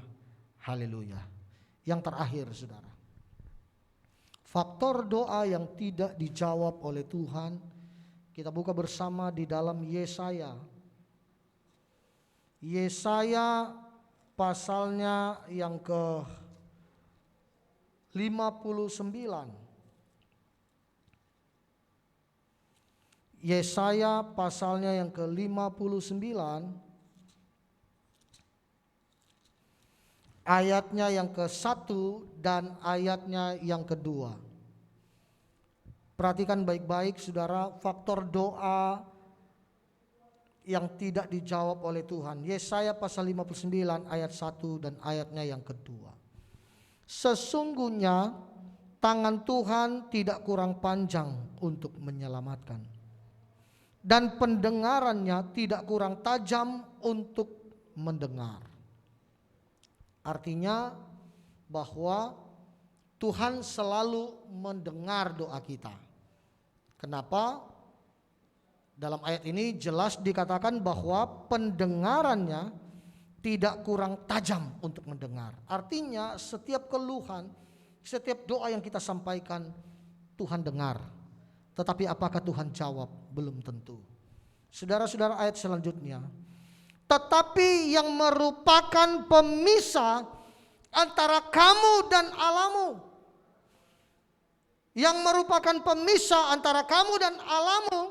haleluya. Yang terakhir, saudara, faktor doa yang tidak dijawab oleh Tuhan, kita buka bersama di dalam Yesaya. Yesaya pasalnya yang ke-59. Yesaya pasalnya yang ke-59 ayatnya yang ke-1 dan ayatnya yang kedua. Perhatikan baik-baik saudara, faktor doa yang tidak dijawab oleh Tuhan. Yesaya pasal 59 ayat 1 dan ayatnya yang kedua. Sesungguhnya tangan Tuhan tidak kurang panjang untuk menyelamatkan, dan pendengarannya tidak kurang tajam untuk mendengar. Artinya bahwa Tuhan selalu mendengar doa kita. Kenapa? Dalam ayat ini jelas dikatakan bahwa pendengarannya tidak kurang tajam untuk mendengar. Artinya setiap keluhan, setiap doa yang kita sampaikan Tuhan dengar. Tetapi apakah Tuhan jawab? Belum tentu. Saudara-saudara, ayat selanjutnya. Tetapi yang merupakan pemisah antara kamu dan Allahmu. Yang merupakan pemisah antara kamu dan Allahmu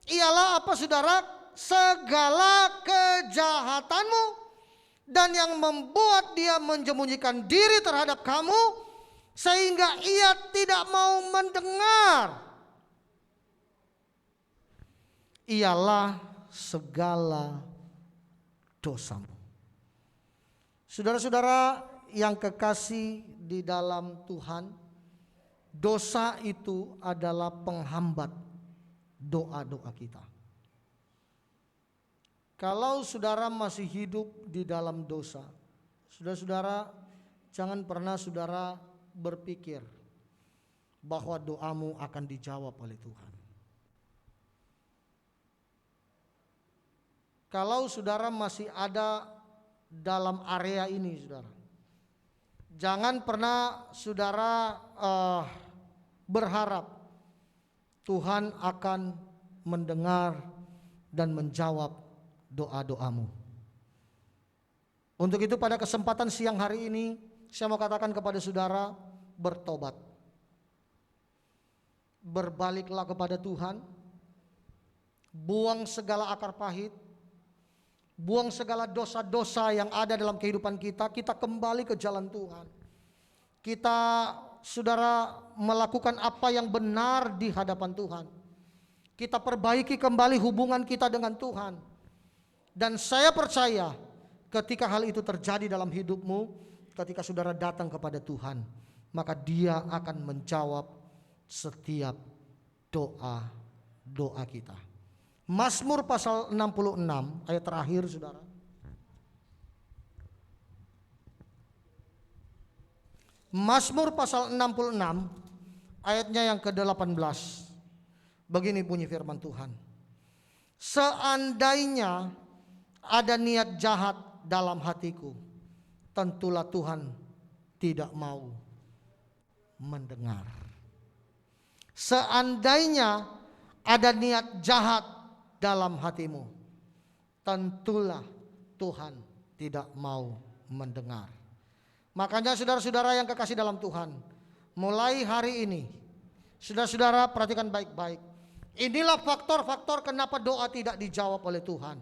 ialah apa saudara? Segala kejahatanmu, dan yang membuat dia menyembunyikan diri terhadap kamu sehingga ia tidak mau mendengar ialah segala dosamu. Saudara-saudara yang kekasih di dalam Tuhan, dosa itu adalah penghambat doa-doa kita. Kalau saudara masih hidup di dalam dosa, saudara-saudara jangan pernah saudara berpikir bahwa doamu akan dijawab oleh Tuhan. Kalau saudara masih ada dalam area ini saudara, jangan pernah saudara berharap Tuhan akan mendengar dan menjawab doa-doamu. Untuk itu pada kesempatan siang hari ini saya mau katakan kepada saudara, bertobat. Berbaliklah kepada Tuhan. Buang segala akar pahit. Buang segala dosa-dosa yang ada dalam kehidupan kita. Kita kembali ke jalan Tuhan. Kita saudara melakukan apa yang benar di hadapan Tuhan. Kita perbaiki kembali hubungan kita dengan Tuhan. Dan saya percaya ketika hal itu terjadi dalam hidupmu, ketika saudara datang kepada Tuhan, maka Dia akan menjawab setiap doa kita. Mazmur pasal 66 ayat terakhir saudara. Mazmur pasal 66 ayatnya yang ke-18. Begini bunyi firman Tuhan. Seandainya ada niat jahat dalam hatiku, tentulah Tuhan tidak mau mendengar. Seandainya ada niat jahat dalam hatimu, tentulah Tuhan tidak mau mendengar. Makanya saudara-saudara yang kekasih dalam Tuhan, mulai hari ini saudara-saudara perhatikan baik-baik. Inilah faktor-faktor kenapa doa tidak dijawab oleh Tuhan.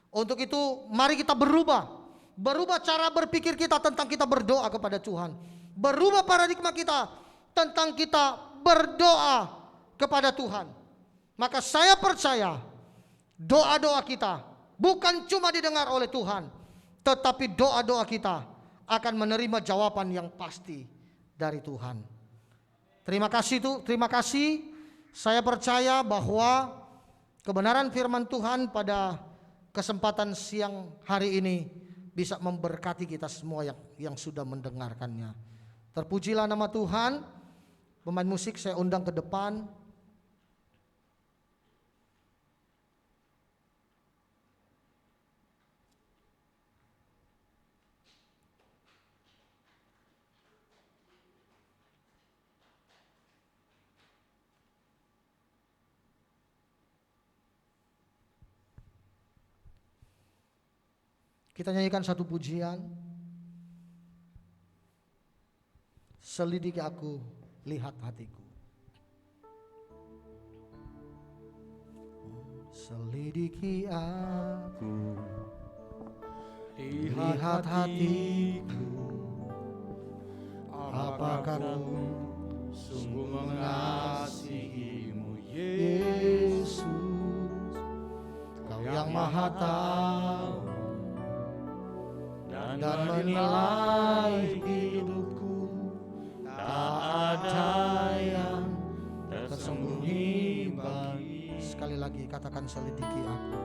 Untuk itu mari kita berubah cara berpikir kita tentang kita berdoa kepada Tuhan. Berubah paradigma kita tentang kita berdoa kepada Tuhan. Maka saya percaya doa-doa kita bukan cuma didengar oleh Tuhan, tetapi doa-doa kita akan menerima jawaban yang pasti dari Tuhan. Terima kasih. Saya percaya bahwa kebenaran firman Tuhan pada kesempatan siang hari ini bisa memberkati kita semua yang sudah mendengarkannya. Terpujilah nama Tuhan. Pemain musik saya undang ke depan. Kita nyanyikan satu pujian. Selidiki aku, lihat hatiku. Selidiki aku, lihat hatiku. apakah ku sungguh mengasihimu Yesus, Kau yang Maha Tahu dan menilai hidupku, tak ada yang tersembunyi bagi. Sekali lagi katakan, selidiki aku,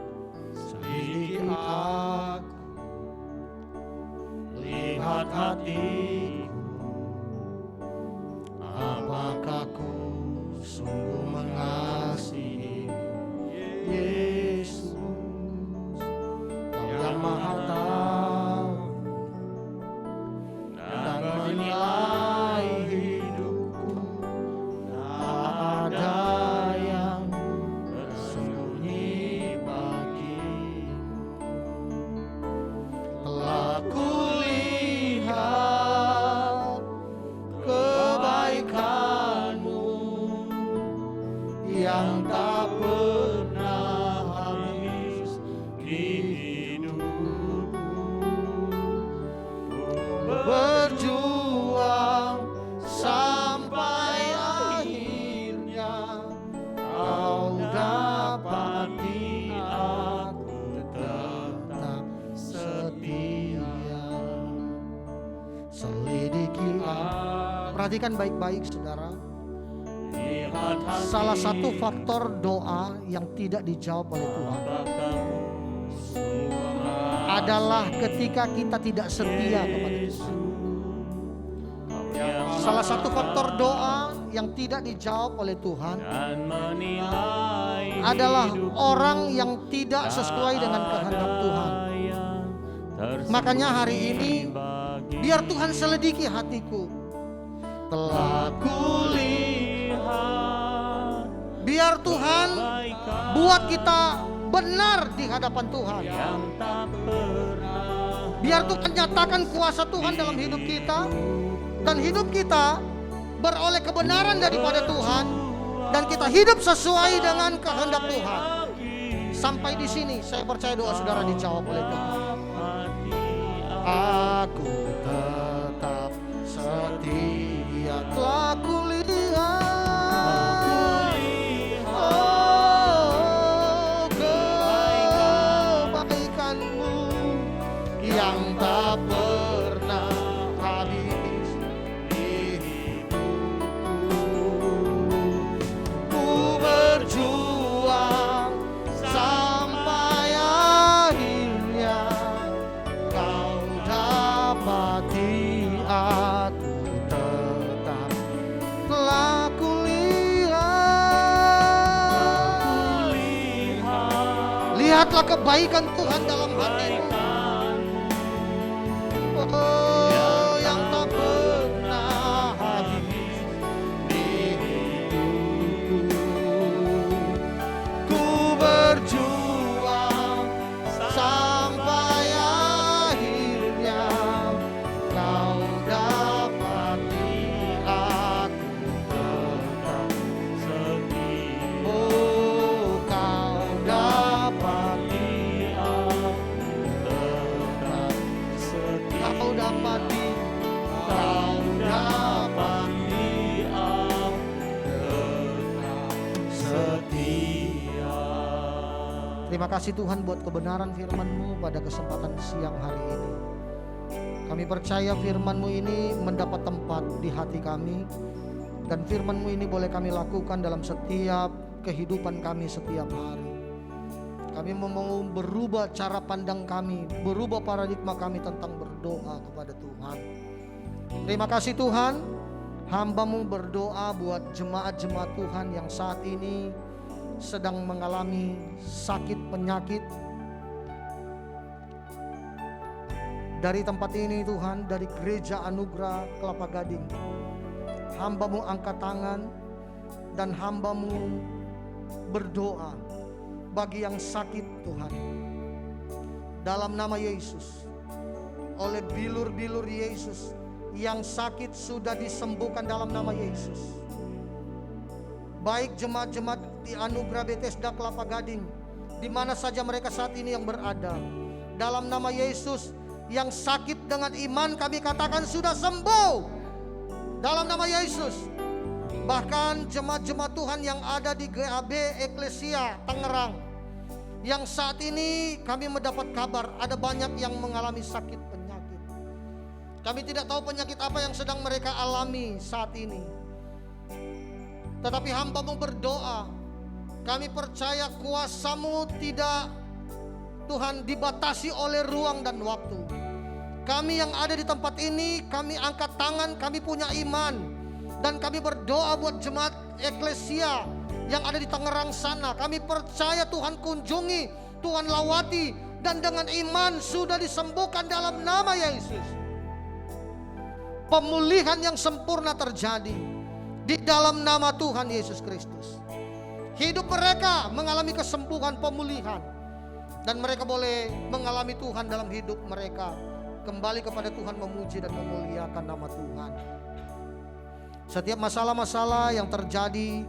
selidiki aku, lihat hatiku, apakah ku sungguh mengasihimu Yesus, Kau yang Maha Tahu dan menilai hidupku, tak ada yang tersembunyi bagimu. Telah kulihat kebaikan-Mu yang tak pernah habis di hidupku. Berjuang sampai akhirnya Kau dapati aku tetap setia. Selidiki aku. Perhatikan baik-baik saudara. Salah satu faktor doa yang tidak dijawab oleh Tuhan adalah ketika kita tidak setia kepada Tuhan. Salah satu faktor doa yang tidak dijawab oleh Tuhan adalah orang yang tidak sesuai dengan kehendak Tuhan. Makanya hari ini biar Tuhan selidiki hatiku. Telah kulihat, biar Tuhan buat kita benar di hadapan Tuhan. Biar Tuhan nyatakan kuasa Tuhan dalam hidup kita, dan hidup kita beroleh kebenaran daripada Tuhan, dan kita hidup sesuai dengan kehendak Tuhan. Sampai di sini saya percaya doa saudara dijawab oleh Tuhan. Aku tetap setia, telah kulihat kebaikan-Mu yang tak pernah habis di hidupku. Ku berjuang sampai akhirnya Kau dapati aku tetap. Telah kulihat, lihatlah kebaikan Tuhan dalam hatimu. Oh, yang tak pernah habis di hidupku. Ku berjuang sampai akhirnya Kau dapati aku tetap setia. Oh, Kau dapati aku tetap setia. Kau dapati aku tetap setia. Terima kasih Tuhan buat kebenaran firman-Mu pada kesempatan siang hari ini. Kami percaya firman-Mu ini mendapat tempat di hati kami, dan firman-Mu ini boleh kami lakukan dalam setiap kehidupan kami setiap hari. Kami mau berubah cara pandang kami, berubah paradigma kami tentang berdoa kepada Tuhan. Terima kasih Tuhan, hamba-Mu berdoa buat jemaat-jemaat Tuhan yang saat ini sedang mengalami sakit penyakit. Dari tempat ini Tuhan, dari Gereja Anugerah Kelapa Gading, hamba-Mu angkat tangan dan hamba-Mu berdoa bagi yang sakit Tuhan. Dalam nama Yesus, oleh bilur-bilur Yesus, yang sakit sudah disembuhkan dalam nama Yesus. Baik jemaat-jemaat di Anugerah Bethesda Kelapa Gading, di mana saja mereka saat ini yang berada, dalam nama Yesus, yang sakit dengan iman kami katakan sudah sembuh. dalam nama Yesus. Bahkan jemaat-jemaat Tuhan yang ada di GAB Eklesia Tangerang, yang saat ini kami mendapat kabar ada banyak yang mengalami sakit penyakit. Kami tidak tahu penyakit apa yang sedang mereka alami saat ini. Tetapi hamba-Mu berdoa, kami percaya kuasa-Mu tidak, Tuhan, dibatasi oleh ruang dan waktu. Kami yang ada di tempat ini, kami angkat tangan, kami punya iman. Dan kami berdoa buat jemaat Eklesia yang ada di Tangerang sana. Kami percaya Tuhan kunjungi, Tuhan lawati, dan dengan iman sudah disembuhkan dalam nama Yesus. Pemulihan yang sempurna terjadi di dalam nama Tuhan Yesus Kristus. Hidup mereka mengalami kesembuhan, pemulihan, dan mereka boleh mengalami Tuhan dalam hidup mereka. Kembali kepada Tuhan, memuji dan memuliakan nama Tuhan. Setiap masalah-masalah yang terjadi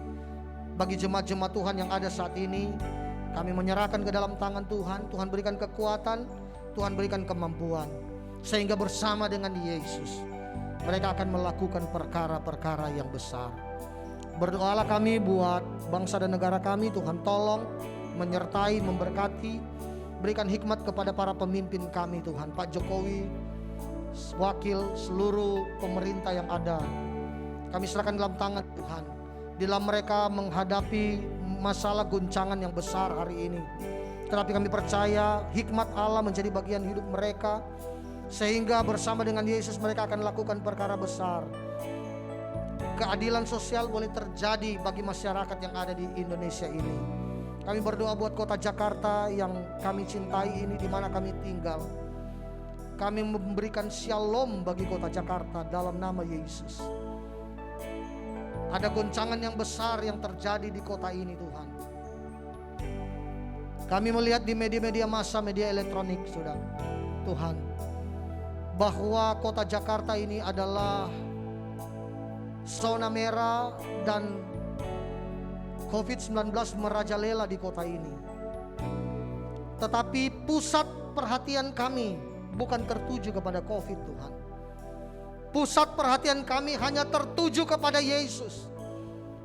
bagi jemaat-jemaat Tuhan yang ada saat ini, kami menyerahkan ke dalam tangan Tuhan. Tuhan berikan kekuatan, Tuhan berikan kemampuan, sehingga bersama dengan Yesus mereka akan melakukan perkara-perkara yang besar. Berdoalah kami buat bangsa dan negara kami. Tuhan tolong menyertai, memberkati. Berikan hikmat kepada para pemimpin kami Tuhan, Pak Jokowi, wakil, seluruh pemerintah yang ada. Kami serahkan dalam tangan Tuhan. Dalam mereka menghadapi masalah guncangan yang besar hari ini. Tetapi kami percaya hikmat Allah menjadi bagian hidup mereka, sehingga bersama dengan Yesus mereka akan lakukan perkara besar. Keadilan sosial boleh terjadi bagi masyarakat yang ada di Indonesia ini. Kami berdoa buat kota Jakarta yang kami cintai ini, di mana kami tinggal. Kami memberikan shalom bagi kota Jakarta dalam nama Yesus. Ada goncangan yang besar yang terjadi di kota ini Tuhan. Kami melihat di media-media massa, media elektronik sudah Tuhan, bahwa kota Jakarta ini adalah zona merah dan COVID-19 merajalela di kota ini. Tetapi pusat perhatian kami bukan tertuju kepada COVID Tuhan. Pusat perhatian kami hanya tertuju kepada Yesus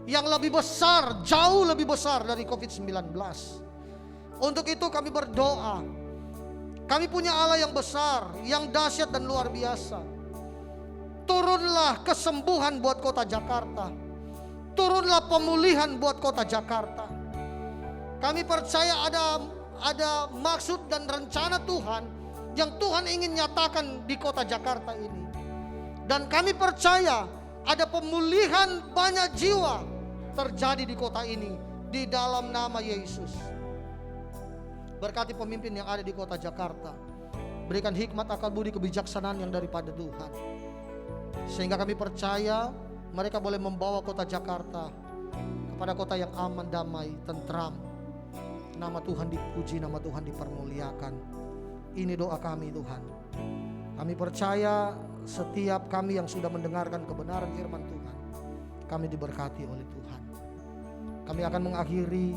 yang lebih besar, jauh lebih besar dari COVID-19. Untuk itu kami berdoa. Kami punya Allah yang besar, yang dahsyat dan luar biasa. Turunlah kesembuhan buat kota Jakarta. Turunlah pemulihan buat kota Jakarta. Kami percaya ada maksud dan rencana Tuhan yang Tuhan ingin nyatakan di kota Jakarta ini. Dan kami percaya ada pemulihan banyak jiwa terjadi di kota ini di dalam nama Yesus. Berkati pemimpin yang ada di kota Jakarta. Berikan hikmat, akal budi, kebijaksanaan yang daripada Tuhan. Sehingga kami percaya mereka boleh membawa kota Jakarta kepada kota yang aman, damai, tentram. Nama Tuhan dipuji, nama Tuhan dipermuliakan. Ini doa kami Tuhan. Kami percaya setiap kami yang sudah mendengarkan kebenaran firman Tuhan, kami diberkati oleh Tuhan. Kami akan mengakhiri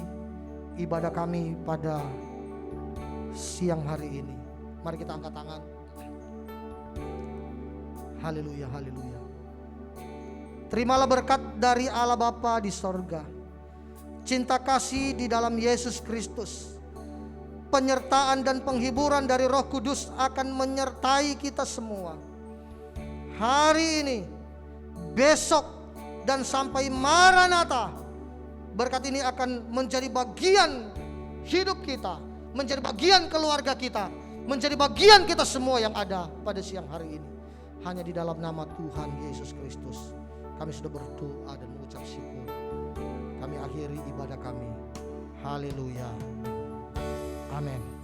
ibadah kami pada siang hari ini. Mari kita angkat tangan. Haleluya, haleluya. Terimalah berkat dari Allah Bapa di sorga, cinta kasih di dalam Yesus Kristus, penyertaan dan penghiburan dari Roh Kudus akan menyertai kita semua hari ini, besok, dan sampai Maranatha. Berkat ini akan menjadi bagian hidup kita, menjadi bagian keluarga kita, menjadi bagian kita semua yang ada pada siang hari ini. Hanya di dalam nama Tuhan Yesus Kristus kami sudah berdoa dan mengucap syukur. Kami akhiri ibadah kami. Haleluya. Amin.